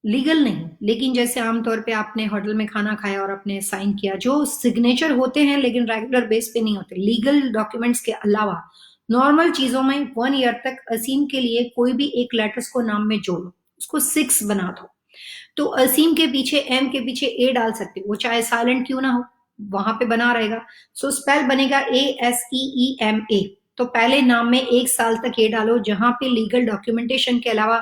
लीगल नहीं, लेकिन जैसे आमतौर पे आपने होटल में खाना खाया और आपने साइन किया, जो सिग्नेचर होते हैं लेकिन रेगुलर बेस पे नहीं होते, लीगल डॉक्यूमेंट्स के अलावा नॉर्मल चीजों में 1 ईयर तक असीम के लिए कोई भी एक लेटर्स को नाम में जोड़ो, उसको 6 बना दो। तो असीम के पीछे, एम के पीछे ए डाल सकते हो, वो चाहे साइलेंट क्यों ना हो, वहां पे बना रहेगा। सो स्पेल बनेगा ASEEMA। तो पहले नाम में 1 साल तक ये डालो, जहां पे लीगल डॉक्यूमेंटेशन के अलावा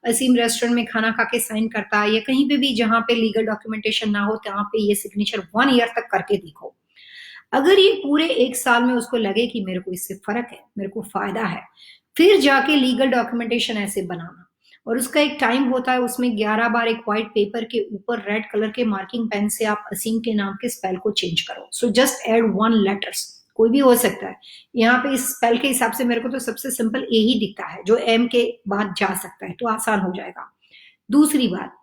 असीम रेस्टोरेंट में खाना खा के साइन करता है या कहीं पे भी जहां पे लीगल डॉक्यूमेंटेशन ना हो, वहां पे ये सिग्नेचर 1 ईयर तक करके देखो। अगर ये पूरे 1 साल में उसको लगे कि मेरे को इससे फर्क है, मेरे को फायदा है, फिर जाके लीगल डॉक्यूमेंटेशन ऐसे बनाना। और उसका एक टाइम होता है, उसमें 11 बार एक व्हाइट पेपर के ऊपर रेड कलर के मार्किंग पेन से आप असीम के नाम के स्पेल को चेंज करो। सो जस्ट एड 1 लेटर्स, कोई भी हो सकता है। यहाँ पे इस स्पेल के हिसाब से मेरे को तो सबसे सिंपल ए ही दिखता है, जो एम के बाद जा सकता है, तो आसान हो जाएगा। दूसरी बात,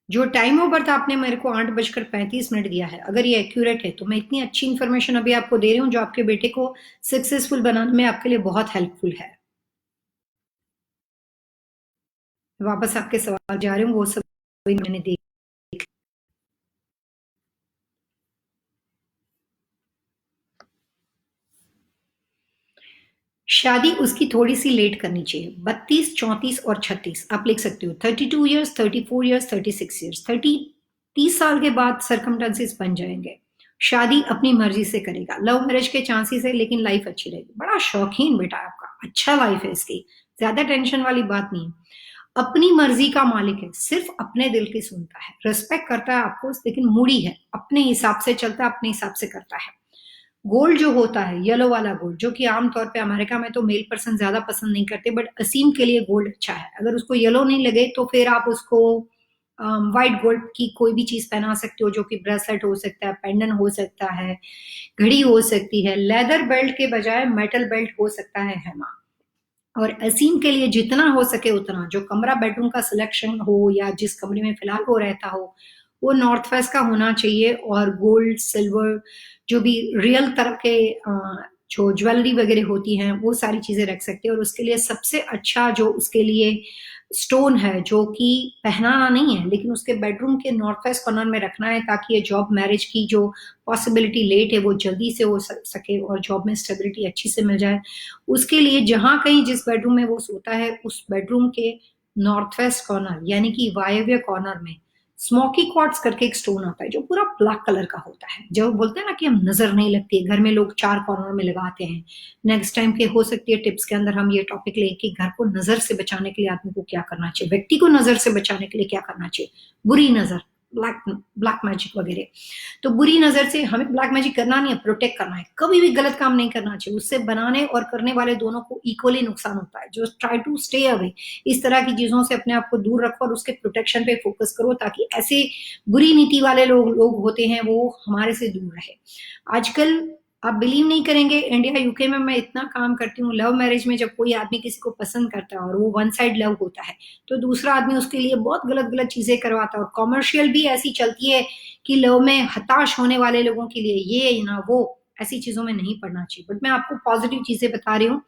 जो टाइम ऑफ बर्थ आपने मेरे को 8:35 दिया है, अगर ये एक्यूरेट है, तो मैं इतनी अच्छी इन्फॉर्मेशन अभी आपको दे रही हूँ जो आपके बेटे को सक्सेसफुल बनाने में आपके लिए बहुत हेल्पफुल है। वापस आपके सवाल जा रही हूँ, वो सब मैंने देख। शादी उसकी थोड़ी सी लेट करनी चाहिए, 32, 34 और 36 आप लिख सकते हो। 32 ईयर्स, 34 ईयर्स, 36 ईयर्स, 30 साल के बाद सर्कमटेंसेस बन जाएंगे। शादी अपनी मर्जी से करेगा, लव मैरिज के चांसेस है, लेकिन लाइफ अच्छी रहेगी। बड़ा शौकीन बेटा है आपका, अच्छा लाइफ है इसकी, ज्यादा टेंशन वाली बात नहीं है। अपनी मर्जी का मालिक है, सिर्फ अपने दिल की सुनता है, रिस्पेक्ट करता है आपको, लेकिन मूडी है, अपने हिसाब से चलता है, अपने हिसाब से करता है। गोल्ड जो होता है, येलो वाला गोल्ड, जो कि आमतौर पे अमेरिका में तो मेल पर्सन ज्यादा पसंद नहीं करते, बट असीम के लिए गोल्ड अच्छा है। अगर उसको येलो नहीं लगे तो फिर आप उसको व्हाइट गोल्ड की कोई भी चीज पहना सकते हो, जो कि ब्रेसलेट हो सकता है, पेंडेंट हो सकता है, घड़ी हो सकती है। लेदर बेल्ट के बजाय मेटल बेल्ट हो सकता है हेमा। और असीम के लिए जितना हो सके उतना, जो कमरा बेडरूम का सिलेक्शन हो या जिस कमरे में फिलहाल वो रहता हो, वो नॉर्थ वेस्ट का होना चाहिए। और गोल्ड, सिल्वर, जो भी रियल तरह के जो ज्वेलरी वगैरह होती हैं, वो सारी चीजें रख सकते हैं। और उसके लिए सबसे अच्छा जो उसके लिए स्टोन है, जो कि पहनाना नहीं है, लेकिन उसके बेडरूम के नॉर्थ वेस्ट कॉर्नर में रखना है, ताकि ये जॉब मैरिज की जो पॉसिबिलिटी लेट है वो जल्दी से हो सके और जॉब में स्टेबिलिटी अच्छी से मिल जाए। उसके लिए जहां कहीं जिस बेडरूम में वो सोता है, उस बेडरूम के नॉर्थ वेस्ट कॉर्नर यानी कि वायव्य कॉर्नर में स्मोकी क्वार्ट्स करके एक स्टोन आता है, जो पूरा ब्लैक कलर का होता है। जब बोलते हैं ना कि हम नजर नहीं लगती है, घर में लोग 4 कॉर्नर में लगाते हैं। नेक्स्ट टाइम के हो सकती है टिप्स के अंदर हम ये टॉपिक लेके घर को नजर से बचाने के लिए आदमी को क्या करना चाहिए, व्यक्ति को नजर से बचाने के लिए क्या करना चाहिए, बुरी नजर, ब्लैक ब्लैक मैजिक वगैरह। तो बुरी नजर से हमें ब्लैक मैजिक करना नहीं है, प्रोटेक्ट करना है, कभी भी गलत काम नहीं करना चाहिए। उससे बनाने और करने वाले दोनों को इक्वली नुकसान होता है। जो ट्राई टू स्टे अवे, इस तरह की चीजों से अपने आप को दूर रखो और उसके प्रोटेक्शन पे फोकस करो, ताकि ऐसे बुरी नीति वाले लोग होते हैं वो हमारे से दूर रहे। आजकल आप बिलीव नहीं करेंगे, इंडिया यूके में मैं इतना काम करती हूँ, लव मैरिज में जब कोई आदमी किसी को पसंद करता है और वो वन साइड लव होता है, तो दूसरा आदमी उसके लिए बहुत गलत गलत चीजें करवाता है। और कॉमर्शियल भी ऐसी चलती है कि लव में हताश होने वाले लोगों के लिए ये ना वो ऐसी चीजों में नहीं पड़ना चाहिए। बट मैं आपको पॉजिटिव चीजें बता रही हूँ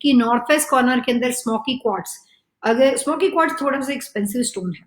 कि नॉर्थ वेस्ट कॉर्नर के अंदर स्मोकी क्वार्ट्स, अगर स्मोकी क्वार्ट्स थोड़ा सा एक्सपेंसिव स्टोन है,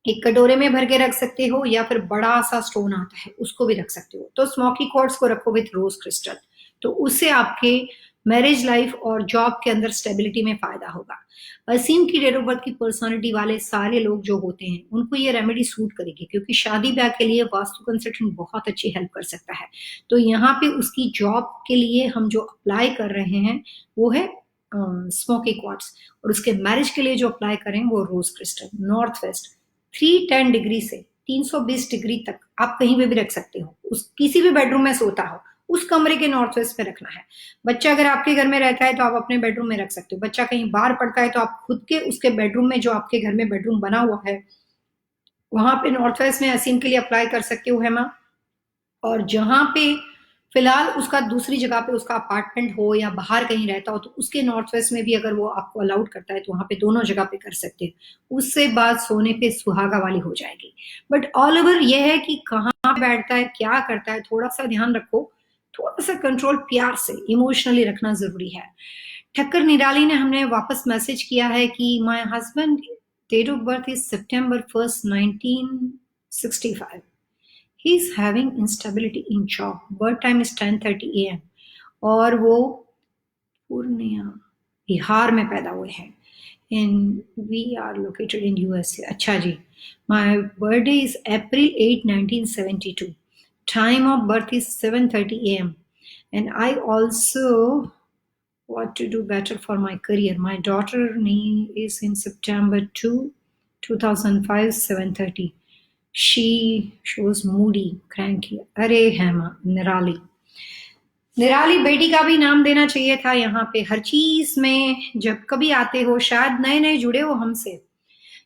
एक कटोरे में भर के रख सकते हो या फिर बड़ा सा स्टोन आता है उसको भी रख सकते हो। तो स्मोकी क्वार्ट्स को रखो विथ रोज क्रिस्टल, तो उससे आपके मैरिज लाइफ और जॉब के अंदर स्टेबिलिटी में फायदा होगा। असीम की डेट ऑफ बर्थ की पर्सनालिटी वाले सारे लोग जो होते हैं उनको ये रेमेडी सूट करेगी, क्योंकि शादी ब्याह के लिए वास्तु कंसल्टेंट बहुत अच्छी हेल्प कर सकता है। तो यहाँ पे उसकी जॉब के लिए हम जो अप्लाई कर रहे हैं वो है स्मोकी क्वार्ट्स, और उसके मैरिज के लिए जो अप्लाई करें वो रोज क्रिस्टल। नॉर्थ वेस्ट 310 डिग्री से 320 डिग्री तक आप कहीं पे भी रख सकते हो, उस किसी भी बेडरूम में सोता हो उस कमरे के नॉर्थ वेस्ट पे रखना है। बच्चा अगर आपके घर में रहता है तो आप अपने बेडरूम में रख सकते हो, बच्चा कहीं बाहर पढ़ता है तो आप खुद के उसके बेडरूम में, जो आपके घर में बेडरूम बना हुआ है वहां पे नॉर्थ वेस्ट में असीम के लिए अप्लाई कर सकते हो हेमा। और जहां पे फिलहाल उसका दूसरी जगह पे उसका अपार्टमेंट हो या बाहर कहीं रहता हो तो उसके नॉर्थ वेस्ट में भी अगर वो आपको अलाउड करता है तो वहां पे दोनों जगह पे कर सकते हैं, उससे बात सोने पे सुहागा वाली हो जाएगी। बट ऑल ओवर ये है कि कहाँ बैठता है, क्या करता है, थोड़ा सा ध्यान रखो, थोड़ा सा कंट्रोल प्यार से इमोशनली रखना जरूरी है। ठक्कर निराली ने हमने वापस मैसेज किया है कि my husband date of birth is September 1st 1965, he is having instability in job, birth time is 10:30 a.m. और वो पूर्णिया बिहार में पैदा हुए हैं, in we are located in USA. अच्छा जी, my birthday is April 8, 1972, time of birth is 7:30 a.m. and I also what to do better for my career. My daughter is in September 2, 2005, 7:30. She shows moody, cranky. अरे हेमा, निराली, निराली बेटी का भी नाम देना चाहिए था यहाँ पे। हर चीज में जब कभी आते हो, शायद नए नए जुड़े हो हमसे,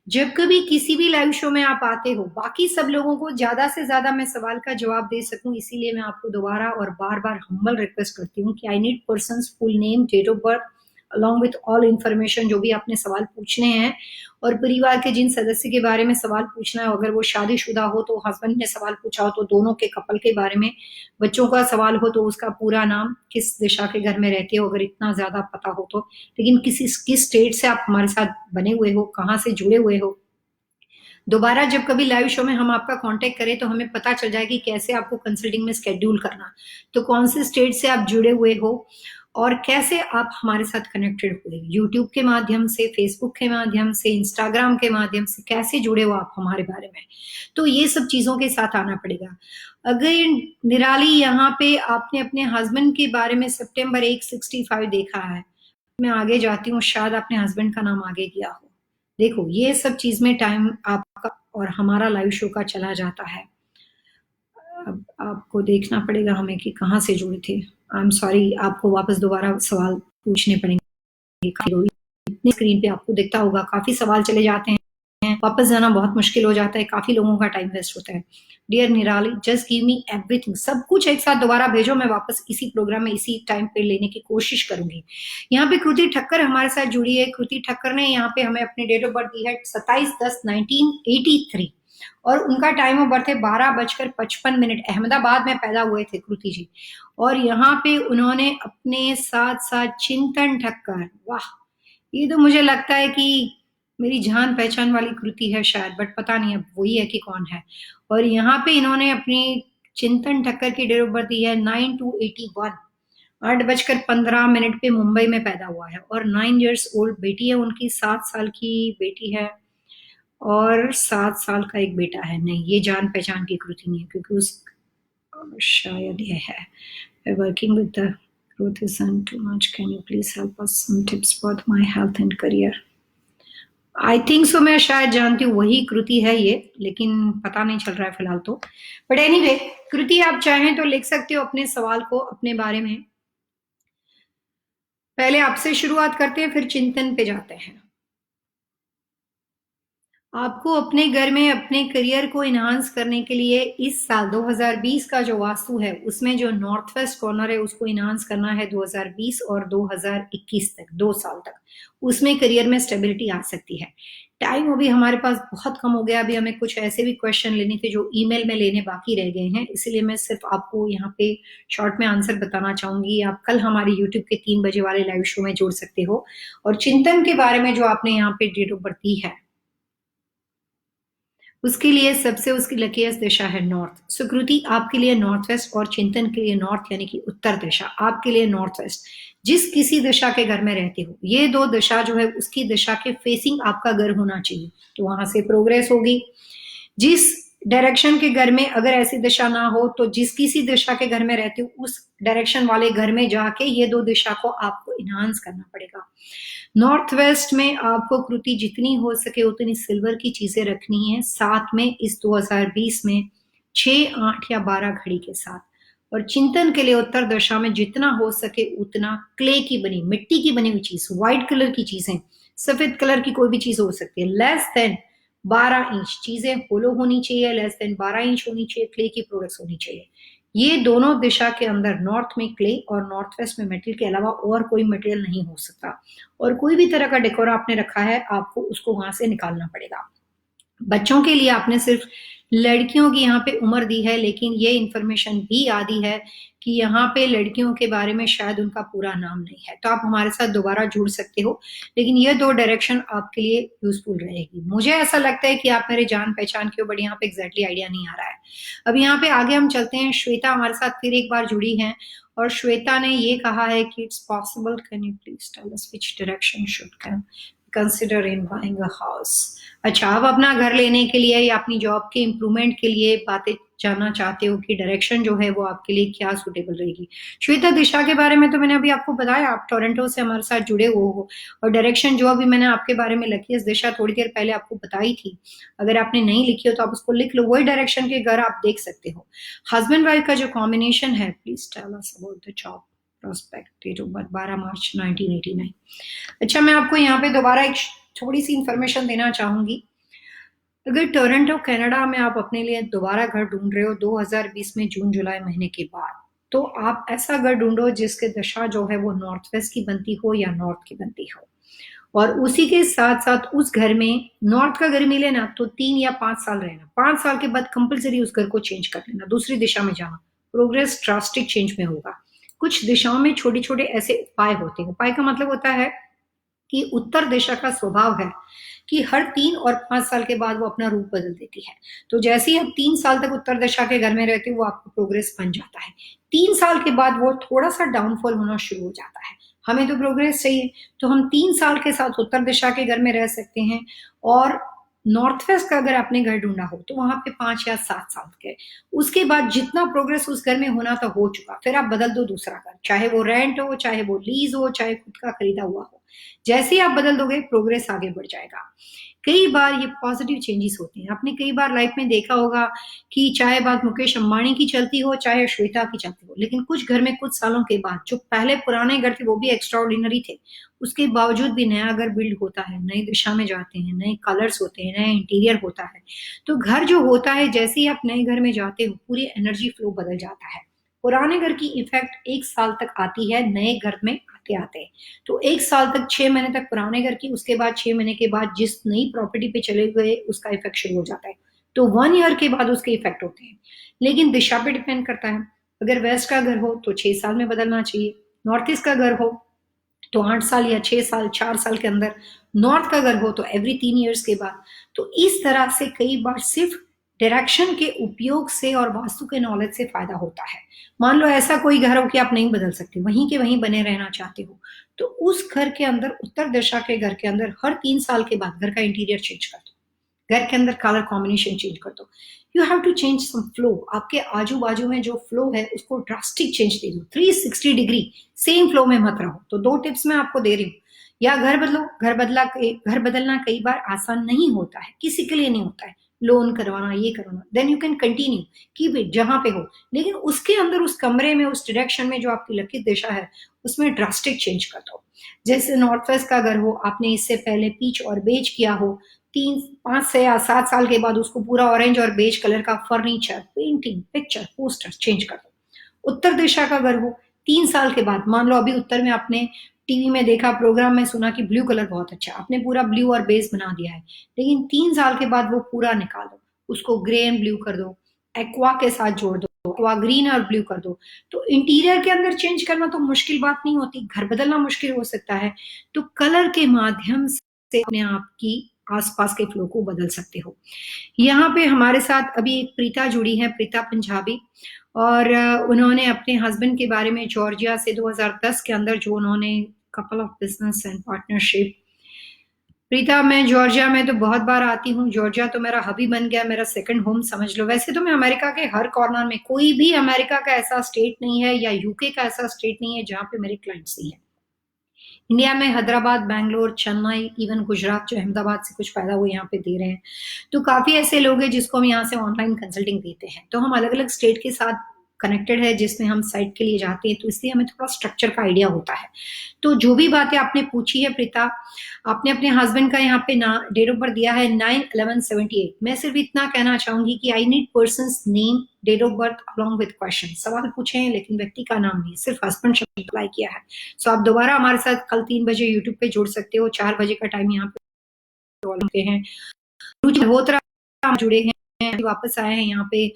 जब कभी किसी भी लाइव शो में आप आते हो, बाकी सब लोगों को ज्यादा से ज्यादा मैं सवाल का जवाब दे सकूं, इसीलिए मैं आपको दोबारा और बार बार हम्बल रिक्वेस्ट करती हूँ कि I need persons full name, date of birth along with all information जो भी आपने सवाल पूछने हैं, और परिवार के जिन सदस्य के बारे में सवाल पूछना है, अगर वो शादीशुदा हो तो हस्बैंड ने सवाल पूछा हो तो दोनों के कपल के बारे में, बच्चों का सवाल हो तो उसका पूरा नाम, किस दिशा के घर में रहते हो अगर इतना ज्यादा पता हो तो, लेकिन किस स्टेट से आप हमारे साथ बने हुए हो, कहाँ से जुड़े हुए हो। दोबारा जब कभी लाइव शो में हम आपका कांटेक्ट करें तो हमें पता चल जाए कि कैसे आपको कंसल्टिंग में स्केड्यूल करना, तो कौन से स्टेट से आप जुड़े हुए हो और कैसे आप हमारे साथ कनेक्टेड हुए, यूट्यूब के माध्यम से, फेसबुक के माध्यम से, इंस्टाग्राम के माध्यम से, कैसे जुड़े हो आप हमारे बारे में। तो ये सब चीजों के साथ आना पड़ेगा। अगर निराली यहाँ पे आपने अपने हस्बैंड के बारे में September 1, 65 देखा है, मैं आगे जाती हूँ, शायद आपने हस्बैंड का नाम आगे किया हो। देखो ये सब चीज में टाइम आपका और हमारा लाइव शो का चला जाता है। अब आपको देखना पड़ेगा हमें कि कहाँ से जुड़े थे। आई एम सॉरी, आपको वापस दोबारा सवाल पूछने पड़ेंगे। इतनी स्क्रीन पे आपको दिखता होगा, काफी सवाल चले जाते हैं, वापस जाना बहुत मुश्किल हो जाता है, काफी लोगों का टाइम वेस्ट होता है। डियर निराली, जस्ट गिव मी एवरीथिंग, सब कुछ एक साथ दोबारा भेजो, मैं वापस इसी प्रोग्राम में इसी टाइम पे लेने की कोशिश करूंगी। यहाँ पे कृति ठक्कर हमारे साथ जुड़ी है। कृति ठक्कर ने यहाँ पे हमें अपनी डेट ऑफ बर्थ दी है 27/10/1983, और उनका टाइम ऑफ बर्थ है 12:55। अहमदाबाद में पैदा हुए थे कृति जी, और यहाँ पे उन्होंने अपने साथ साथ चिंतन ठक्कर, वाह, ये तो मुझे लगता है कि मेरी जान पहचान वाली कृति है शायद, बट पता नहीं अब वही है कि कौन है। और यहाँ पे इन्होंने अपनी चिंतन ठक्कर की डेट ऑफ बर्थ दी है 9/2/81, 8:15 पे मुंबई में पैदा हुआ है, और 9 years ओल्ड बेटी है उनकी, 7 साल की बेटी है और 7 साल का एक बेटा है। नहीं, ये जान पहचान की कृति नहीं है, क्योंकि उस शायद ये है working with the growth isn't too much, can you please help us some tips about my health and career? I think so, मैं शायद जानती हूँ वही कृति है ये, लेकिन पता नहीं चल रहा है फिलहाल तो। बट एनीवे, कृति आप चाहें तो लिख सकते हो अपने सवाल को अपने बारे में। पहले आपसे शुरुआत करते हैं, फिर चिंतन पे जाते हैं। आपको अपने घर में अपने करियर को इनहांस करने के लिए इस साल 2020 का जो वास्तु है उसमें जो नॉर्थ वेस्ट कॉर्नर है उसको इनहांस करना है 2020 और 2021 तक, 2 साल तक। उसमें करियर में स्टेबिलिटी आ सकती है। टाइम अभी हमारे पास बहुत कम हो गया। अभी हमें कुछ ऐसे भी क्वेश्चन लेने थे जो ईमेल में लेने बाकी रह गए हैं, इसीलिए मैं सिर्फ आपको यहाँ पे शॉर्ट में आंसर बताना चाहूंगी। आप कल हमारे यूट्यूब के 3 बजे वाले लाइव शो में जुड़ सकते हो। और चिंतन के बारे में जो आपने यहाँ पे डेट ऑफ बर्थ दी है, उसके लिए सबसे उसकी लकीएस्ट दिशा है नॉर्थ। सुकृति आपके लिए नॉर्थ वेस्ट और चिंतन के लिए नॉर्थ यानी कि उत्तर दिशा, आपके लिए नॉर्थ वेस्ट। जिस किसी दिशा के घर में रहते हो, ये दो दिशा जो है उसकी दिशा के फेसिंग आपका घर होना चाहिए, तो वहां से प्रोग्रेस होगी। जिस डायरेक्शन के घर में अगर ऐसी दिशा ना हो, तो जिस किसी दिशा के घर में रहते हो उस डायरेक्शन वाले घर में जाके ये दो दिशा को आपको इनहांस करना पड़ेगा। नॉर्थ वेस्ट में आपको कृति जितनी हो सके उतनी सिल्वर की चीजें रखनी है, साथ में इस 2020 में 6, 8 या 12 घड़ी के साथ। और चिंतन के लिए उत्तर दिशा में जितना हो सके उतना क्ले की बनी, मिट्टी की बनी हुई चीज, व्हाइट कलर की चीजें, सफेद कलर की कोई भी चीज हो सकती है, लेस देन 12 इंच चीजें होलो होनी चाहिए, लेस देन 12 इंच होनी चाहिए, क्ले की प्रोडक्ट्स होनी चाहिए। ये दोनों दिशा के अंदर नॉर्थ में क्ले और नॉर्थ वेस्ट में मेटल के अलावा और कोई मटेरियल नहीं हो सकता। और कोई भी तरह का डेकोर आपने रखा है, आपको उसको वहां से निकालना पड़ेगा। बच्चों के लिए आपने सिर्फ लड़कियों की यहाँ पे उम्र दी है, लेकिन ये इंफॉर्मेशन भी आदि है कि यहाँ पे लड़कियों के बारे में शायद उनका पूरा नाम नहीं है, तो आप हमारे साथ दोबारा जुड़ सकते हो। लेकिन ये दो डायरेक्शन आपके लिए यूजफुल रहेगी। मुझे ऐसा लगता है कि आप मेरे जान पहचान के हो, बट यहाँ पे एग्जैक्टली आइडिया नहीं आ रहा है। अब यहाँ पे आगे हम चलते हैं। श्वेता हमारे साथ फिर एक बार जुड़ी है और श्वेता ने ये कहा है कि it's possible, can you please tell us which direction should consider in buying a house. अच्छा, आप अपना घर लेने के लिए या अपनी जॉब के इम्प्रूवमेंट के लिए बातें जानना चाहते हो कि डायरेक्शन जो है वो आपके लिए क्या सुटेबल रहेगी। श्वेता, दिशा के बारे में तो मैंने अभी आपको बताया, आप टोरंटो से हमारे साथ जुड़े हुए हो। और डायरेक्शन जो अभी मैंने आपके बारे में लिखी है, दिशा थोड़ी देर पहले आपको बताई थी, अगर आपने नहीं लिखी हो तो आप उसको लिख लो, वही डायरेक्शन के घर आप देख सकते हो। हस्बैंड वाइफ का जो कॉम्बिनेशन है, please tell us about the job prospect, date of birth 12 March 1989। अच्छा, मैं आपको यहाँ पे दोबारा एक थोड़ी सी इंफॉर्मेशन देना चाहूंगी। अगर टोरंटो कनाडा में आप अपने लिए दोबारा घर ढूंढ रहे हो 2020 में जून जुलाई महीने के बाद, तो आप ऐसा घर ढूंढो जिसके दशा जो है वो नॉर्थ वेस्ट की बनती हो या नॉर्थ की बनती हो। और उसी के साथ साथ उस घर में नॉर्थ का घर मिले ना तो 3 या 5 साल रहना, 5 साल के बाद कंपलसरी उस घर को चेंज कर लेना, दूसरी दिशा में जाना, प्रोग्रेस ड्रास्टिक चेंज में होगा। कुछ दिशाओं में छोटे छोटे ऐसे उपाय होते हैं। उपाय का मतलब होता है कि उत्तर दिशा का स्वभाव है कि हर 3 और 5 साल के बाद वो अपना रूप बदल देती है। तो जैसे ही आप 3 साल तक उत्तर दिशा के घर में रहते हो, वो आपको प्रोग्रेस बन जाता है। 3 साल के बाद वो थोड़ा सा डाउनफॉल होना शुरू हो जाता है। हमें तो प्रोग्रेस चाहिए, तो हम 3 साल के साथ उत्तर दिशा के घर में रह सकते हैं। और नॉर्थ वेस्ट का अगर आपने घर ढूंढा हो तो वहां पे 5 या 7 साल के, उसके बाद जितना प्रोग्रेस उस घर में होना था हो चुका, फिर आप बदल दो दूसरा घर, चाहे वो रेंट हो, चाहे वो लीज हो, चाहे खुद का खरीदा हुआ हो। जैसे ही आप बदल दोगे, प्रोग्रेस आगे बढ़ जाएगा। कई बार ये पॉजिटिव चेंजेस होते हैं। आपने कई बार लाइफ में देखा होगा कि चाहे बात मुकेश अंबानी की चलती हो, चाहे श्वेता की चलती हो, लेकिन कुछ घर में कुछ सालों के बाद जो पहले पुराने घर थे वो भी एक्स्ट्रा ऑर्डिनरी थे, उसके बावजूद भी नया घर बिल्ड होता है, नई दिशा में जाते हैं, नए कलर्स होते हैं, नया इंटीरियर होता है। तो घर जो होता है, जैसे ही आप नए घर में जाते हो, पूरी एनर्जी फ्लो बदल जाता है। पुराने घर की इफेक्ट 1 साल तक आती है नए घर में आते आते। तो 1 साल तक, 6 महीने तक पुराने घर की, उसके बाद 6 महीने के बाद जिस नई प्रॉपर्टी पे चले गए उसका इफेक्ट शुरू हो जाता है। तो 1 ईयर के बाद उसके इफेक्ट होते हैं। लेकिन दिशा पे डिपेंड करता है। अगर वेस्ट का घर हो तो 6 साल में बदलना चाहिए, नॉर्थ ईस्ट का घर हो तो 8 साल या 6 साल, 4 साल के अंदर, नॉर्थ का घर हो तो एवरी 3 ईयर्स के बाद। तो इस तरह से कई बार सिर्फ डायरेक्शन के उपयोग से और वास्तु के नॉलेज से फायदा होता है। मान लो ऐसा कोई घर हो कि आप नहीं बदल सकते, वहीं के वहीं बने रहना चाहते हो, तो उस घर के अंदर, उत्तर दिशा के घर के अंदर, हर 3 साल के बाद घर का इंटीरियर चेंज कर दो, घर के अंदर कलर कॉम्बिनेशन चेंज कर दो। You have to change some flow. आपके आजू बाजू में जो फ्लो है उसको ड्रास्टिक चेंज दे दो, 360 डिग्री सेम फ्लो में मत रहो। तो 2 टिप्स मैं आपको दे रही हूँ। या घर बदलो, घर बदलना कई बार आसान नहीं होता है, किसी के लिए नहीं होता है, लोन करवाना, ये करवाना, then you can continue keep it जहां पे हो। लेकिन उसके अंदर, उस कमरे में, उस डायरेक्शन में जो आपकी लकी दिशा है उसमें ड्रास्टिक चेंज कर दो। जैसे नॉर्थ वेस्ट का घर हो, आपने इससे पहले पीच और बेज किया हो, 3, 5 से या 7 साल के बाद उसको पूरा ऑरेंज और बेज कलर का furniture, painting, picture, poster change कर दो। उत्तर दिशा का घर हो, 3 साल के बाद, मान लो अभी उत्तर में आपने टीवी में देखा, प्रोग्राम में सुना कि ब्लू कलर बहुत अच्छा, आपने पूरा ब्लू और बेस बना दिया है, लेकिन 3 साल के बाद वो पूरा निकाल दो, उसको ग्रे एंड ब्लू कर दो, एक्वा के साथ जोड़ दो, एक्वा ग्रीन और ब्लू कर दो। तो इंटीरियर के अंदर चेंज करना तो मुश्किल बात नहीं होती, घर बदलना मुश्किल हो सकता है, तो कलर के माध्यम से अपने आप की आसपास के फ्लो को बदल सकते हो। यहाँ पे हमारे साथ अभी एक प्रीता जुड़ी है, प्रीता पंजाबी, और उन्होंने अपने हस्बैंड के बारे में जॉर्जिया से 2010 के अंदर जो उन्होंने couple of business and partnership. Preeta, मैं जॉर्जिया में तो बहुत बार आती हूँ, जॉर्जिया तो मेरा हबी बन गया, मेरा सेकंड होम समझ लो। वैसे तो मैं अमेरिका के हर कॉर्नर में, कोई भी अमेरिका का ऐसा स्टेट नहीं है या यूके का ऐसा स्टेट नहीं है जहाँ पे मेरे क्लाइंट्स नहीं है। इंडिया में हैदराबाद, बैंगलोर, चेन्नई, इवन गुजरात जो अहमदाबाद से कुछ पैदा हुए यहाँ पे दे रहे हैं। तो काफी ऐसे लोग हैं जिसको हम यहाँ से ऑनलाइन कंसल्टिंग देते हैं। तो हम अलग अलग स्टेट के साथ कनेक्टेड है, जिसमें हम साइट के लिए जाते हैं, तो इसलिए हमें थोड़ा स्ट्रक्चर का आइडिया होता है। तो जो भी बातें आपने पूछी है प्रीता, आपने अपने हस्बैंड का यहाँ पे डेट ऑफ बर्थ दिया है 9/11/78। मैं सिर्फ इतना कहना चाहूंगी कि I need persons name, date of birth along with question. सवाल पूछे हैं लेकिन व्यक्ति का नाम नहीं, सिर्फ हस्बैंड शब्द अप्लाई किया है। सो आप दोबारा हमारे साथ कल 3 बजे यूट्यूब पे जुड़ सकते हो, 4 बजे का टाइम यहाँ पे हैं। मल्होत्रा जुड़े हैं, वापस आए हैं यहाँ पे।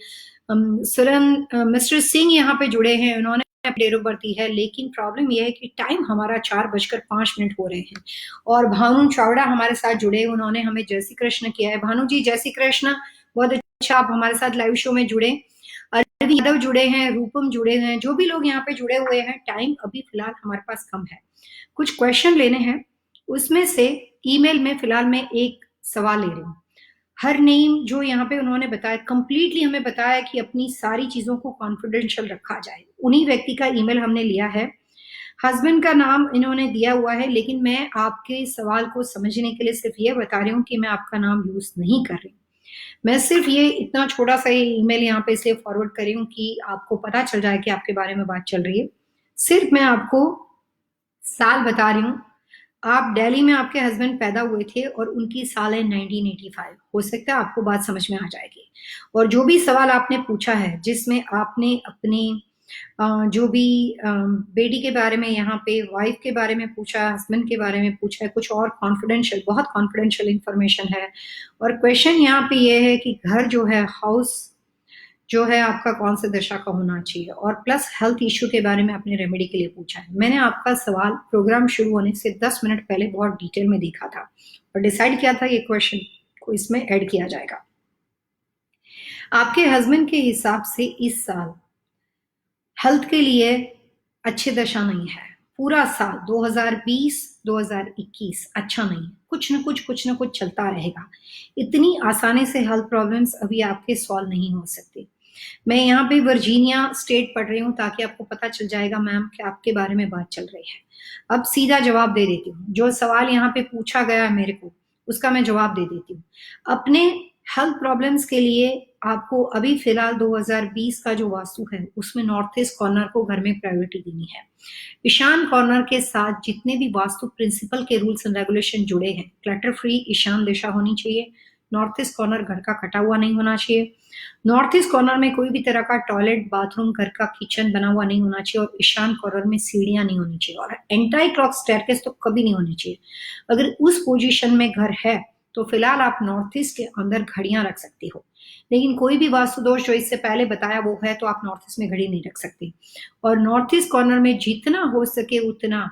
मिस्टर सिंह यहाँ पे जुड़े हैं, उन्होंने डेट ऑफ बर्थ दी है, लेकिन प्रॉब्लम यह है कि टाइम हमारा 4:05 हो रहे हैं। और भानु चावड़ा हमारे साथ जुड़े, उन्होंने हमें जय श्री कृष्ण किया है। भानु जी जय श्री कृष्ण, बहुत अच्छा, आप हमारे साथ लाइव शो में जुड़े। अरविंद यादव जुड़े हैं, रूपम जुड़े हैं, जो भी लोग यहाँ पे जुड़े हुए हैं। टाइम अभी फिलहाल हमारे पास कम है, कुछ क्वेश्चन लेने हैं, उसमें से ईमेल में फिलहाल मैं एक सवाल ले रही हूँ। हर नेम जो यहाँ पे उन्होंने बताया, कंप्लीटली हमें बताया कि अपनी सारी चीजों को कॉन्फिडेंशियल रखा जाए, उन्हीं व्यक्ति का ईमेल हमने लिया है। हस्बैंड का नाम इन्होंने दिया हुआ है, लेकिन मैं आपके सवाल को समझने के लिए सिर्फ ये बता रही हूँ कि मैं आपका नाम यूज नहीं कर रही। मैं सिर्फ ये इतना छोटा सा ईमेल यहाँ पे इसलिए फॉरवर्ड कर रही हूँ कि आपको पता चल जाए कि आपके बारे में बात चल रही है। सिर्फ मैं आपको साल बता रही हूँ। आप दिल्ली में आपके हस्बैंड पैदा हुए थे और उनकी साल है 1985। हो सकता है आपको बात समझ में आ जाएगी। और जो भी सवाल आपने पूछा है, जिसमें आपने अपने जो भी बेटी के बारे में, यहाँ पे वाइफ के बारे में पूछा, हस्बैंड के बारे में पूछा है, कुछ और कॉन्फिडेंशियल, बहुत कॉन्फिडेंशियल इंफॉर्मेशन है। और क्वेश्चन यहाँ पे ये है कि घर जो है, हाउस जो है आपका कौन से दिशा का होना चाहिए, और प्लस हेल्थ इश्यू के बारे में आपने रेमेडी के लिए पूछा है। मैंने आपका सवाल प्रोग्राम शुरू होने से 10 मिनट पहले बहुत डिटेल में देखा था और डिसाइड किया था ये क्वेश्चन को इसमें ऐड किया जाएगा। आपके हस्बैंड के हिसाब से इस साल हेल्थ के लिए अच्छी दशा नहीं है। पूरा साल 2020-2021 अच्छा नहीं है, कुछ न कुछ चलता रहेगा। इतनी आसानी से हेल्थ प्रॉब्लम्स अभी आपके सॉल्व नहीं हो सकते। मैं यहाँ पे वर्जीनिया स्टेट पढ़ रही हूँ ताकि आपको पता चल जाएगा मैम कि आपके बारे में बात चल रही है। अब सीधा जवाब दे देती हूँ, जो सवाल यहाँ पे पूछा गया है मेरे को, उसका मैं जवाब दे देती हूँ। अपने हेल्थ प्रॉब्लम्स के लिए आपको अभी फिलहाल 2020 का जो वास्तु है, उसमें नॉर्थ ईस्ट कॉर्नर को घर में प्रायोरिटी देनी है। ईशान कॉर्नर के साथ जितने भी वास्तु प्रिंसिपल के रूल्स एंड रेगुलेशन जुड़े हैं, क्लटर फ्री ईशान दिशा होनी चाहिए। नॉर्थ ईस्ट कॉर्नर घर का कटा हुआ नहीं होना चाहिए। नॉर्थ ईस्ट कॉर्नर में कोई भी तरह का टॉयलेट, बाथरूम, घर का किचन बना हुआ नहीं होना चाहिए। और ईशान कॉर्नर में सीढ़ियां नहीं होनी चाहिए, और एंटी क्लॉक स्टेयरकेस तो कभी नहीं होनी चाहिए। अगर उस पोजीशन में घर है तो फिलहाल आप नॉर्थ ईस्ट के अंदर घड़ियां रख सकती हो, लेकिन कोई भी वास्तु दोष जो इससे पहले बताया वो है तो आप नॉर्थ ईस्ट में घड़ी नहीं रख सकती। और नॉर्थ ईस्ट कॉर्नर में जितना हो सके उतना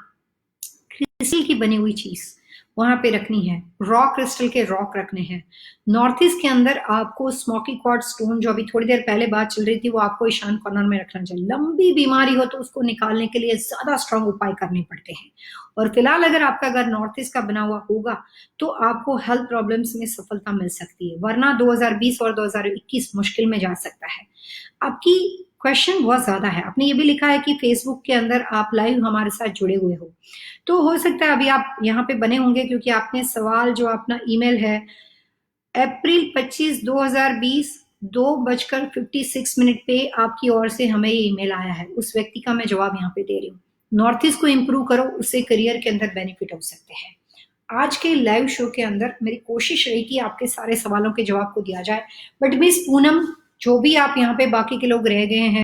क्रिस्टल की बनी हुई चीज वहां पे रखनी है। रॉ क्रिस्टल के रॉक रखने हैं। नॉर्थ ईस्ट के अंदर आपको स्मोकी क्वार्ट्ज स्टोन, जो अभी थोड़ी देर पहले बात चल रही थी, वो आपको ईशान कॉर्नर में रखना चाहिए। लंबी बीमारी हो तो उसको निकालने के लिए ज्यादा स्ट्रांग उपाय करने पड़ते हैं। और फिलहाल अगर आपका घर नॉर्थ ईस्ट का बना हुआ होगा तो आपको हेल्थ प्रॉब्लम्स में सफलता मिल सकती है, वरना 2020 और 2021 मुश्किल में जा सकता है। आपकी क्वेश्चन बहुत ज्यादा है। आपने ये भी लिखा है कि फेसबुक के अंदर आप लाइव हमारे साथ जुड़े हुए हो, तो हो सकता है अभी आप यहाँ पे बने होंगे क्योंकि आपने सवाल, जो अपना ईमेल है, अप्रैल 25, 2020 2:56 पे आपकी ओर से हमें ये ईमेल आया है। उस व्यक्ति का मैं जवाब यहाँ पे दे रही हूँ। नॉर्थ ईस्ट को इंप्रूव करो, उससे करियर के अंदर बेनिफिट हो सकते हैं। आज के लाइव शो के अंदर मेरी कोशिश रही कि आपके सारे सवालों के जवाब को दिया जाए, बट मिस पूनम, जो भी आप यहाँ पे बाकी के लोग रह गए हैं,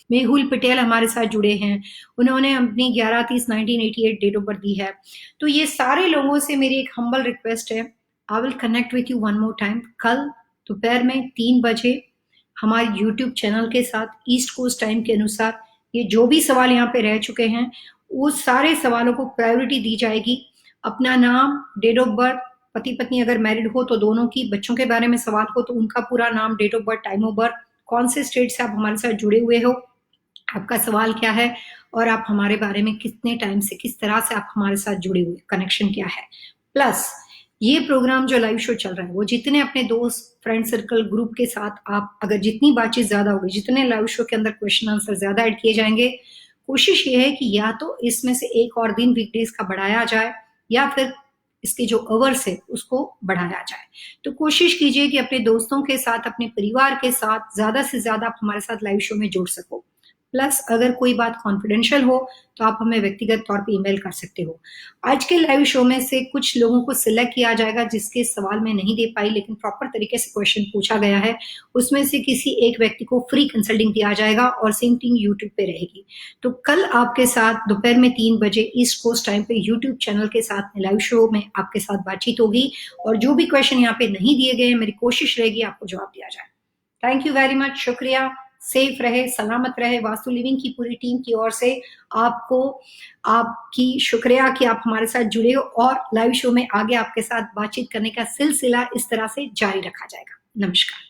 मेहुल पटेल हमारे साथ जुड़े हैं, उन्होंने अपनी 11/30/1988 डेट ऑफ बर्थ दी है। तो ये सारे लोगों से मेरी एक हम्बल रिक्वेस्ट है, I will connect with you one more time कल दोपहर में 3 बजे हमारे यूट्यूब चैनल के साथ ईस्ट कोस्ट टाइम के अनुसार। ये जो भी सवाल यहाँ पे रह चुके हैं उस सारे सवालों को प्रायोरिटी दी जाएगी। अपना नाम, डेट ऑफ बर्थ, पति पत्नी अगर मैरिड हो तो दोनों की, बच्चों के बारे में सवाल हो तो उनका पूरा नाम, date of birth, time of birth, कौन से स्टेट से आप हमारे साथ जुड़े हुए हो, आपका सवाल क्या है और आप हमारे बारे में कितने टाइम से, किस तरह से आप हमारे साथ जुड़े हुए, कनेक्शन क्या है। प्लस ये प्रोग्राम जो लाइव शो चल रहा है वो जितने अपने दोस्त, फ्रेंड सर्कल, ग्रुप के साथ आप अगर जितनी बातचीत ज्यादा होगी, जितने लाइव शो के अंदर क्वेश्चन आंसर ज्यादा ऐड किए जाएंगे, कोशिश ये है कि या तो इसमें से एक और दिन वीकडेज का बढ़ाया जाए या फिर इसके जो अवर्स है उसको बढ़ाया जाए। तो कोशिश कीजिए कि अपने दोस्तों के साथ, अपने परिवार के साथ ज्यादा से ज्यादा आप हमारे साथ लाइव शो में जुड़ सको। प्लस अगर कोई बात कॉन्फिडेंशियल हो तो आप हमें व्यक्तिगत तौर पे ईमेल कर सकते हो। आज के लाइव शो में से कुछ लोगों को सिलेक्ट किया जाएगा जिसके सवाल मैं नहीं दे पाई लेकिन प्रॉपर तरीके से क्वेश्चन पूछा गया है, उसमें से किसी एक व्यक्ति को फ्री कंसल्टिंग दिया जाएगा और सिंकिंग यूट्यूब पे रहेगी। तो कल आपके साथ दोपहर में 3 बजे ईस्ट कोस्ट टाइम पे यूट्यूब चैनल के साथ लाइव शो में आपके साथ बातचीत होगी और जो भी क्वेश्चन यहाँ पे नहीं दिए गए मेरी कोशिश रहेगी आपको जवाब दिया जाए। थैंक यू वेरी मच, शुक्रिया। सेफ रहे, सलामत रहे। वास्तु लिविंग की पूरी टीम की ओर से आपको, आपकी शुक्रिया कि आप हमारे साथ जुड़े हो और लाइव शो में आगे आपके साथ बातचीत करने का सिलसिला इस तरह से जारी रखा जाएगा। नमस्कार।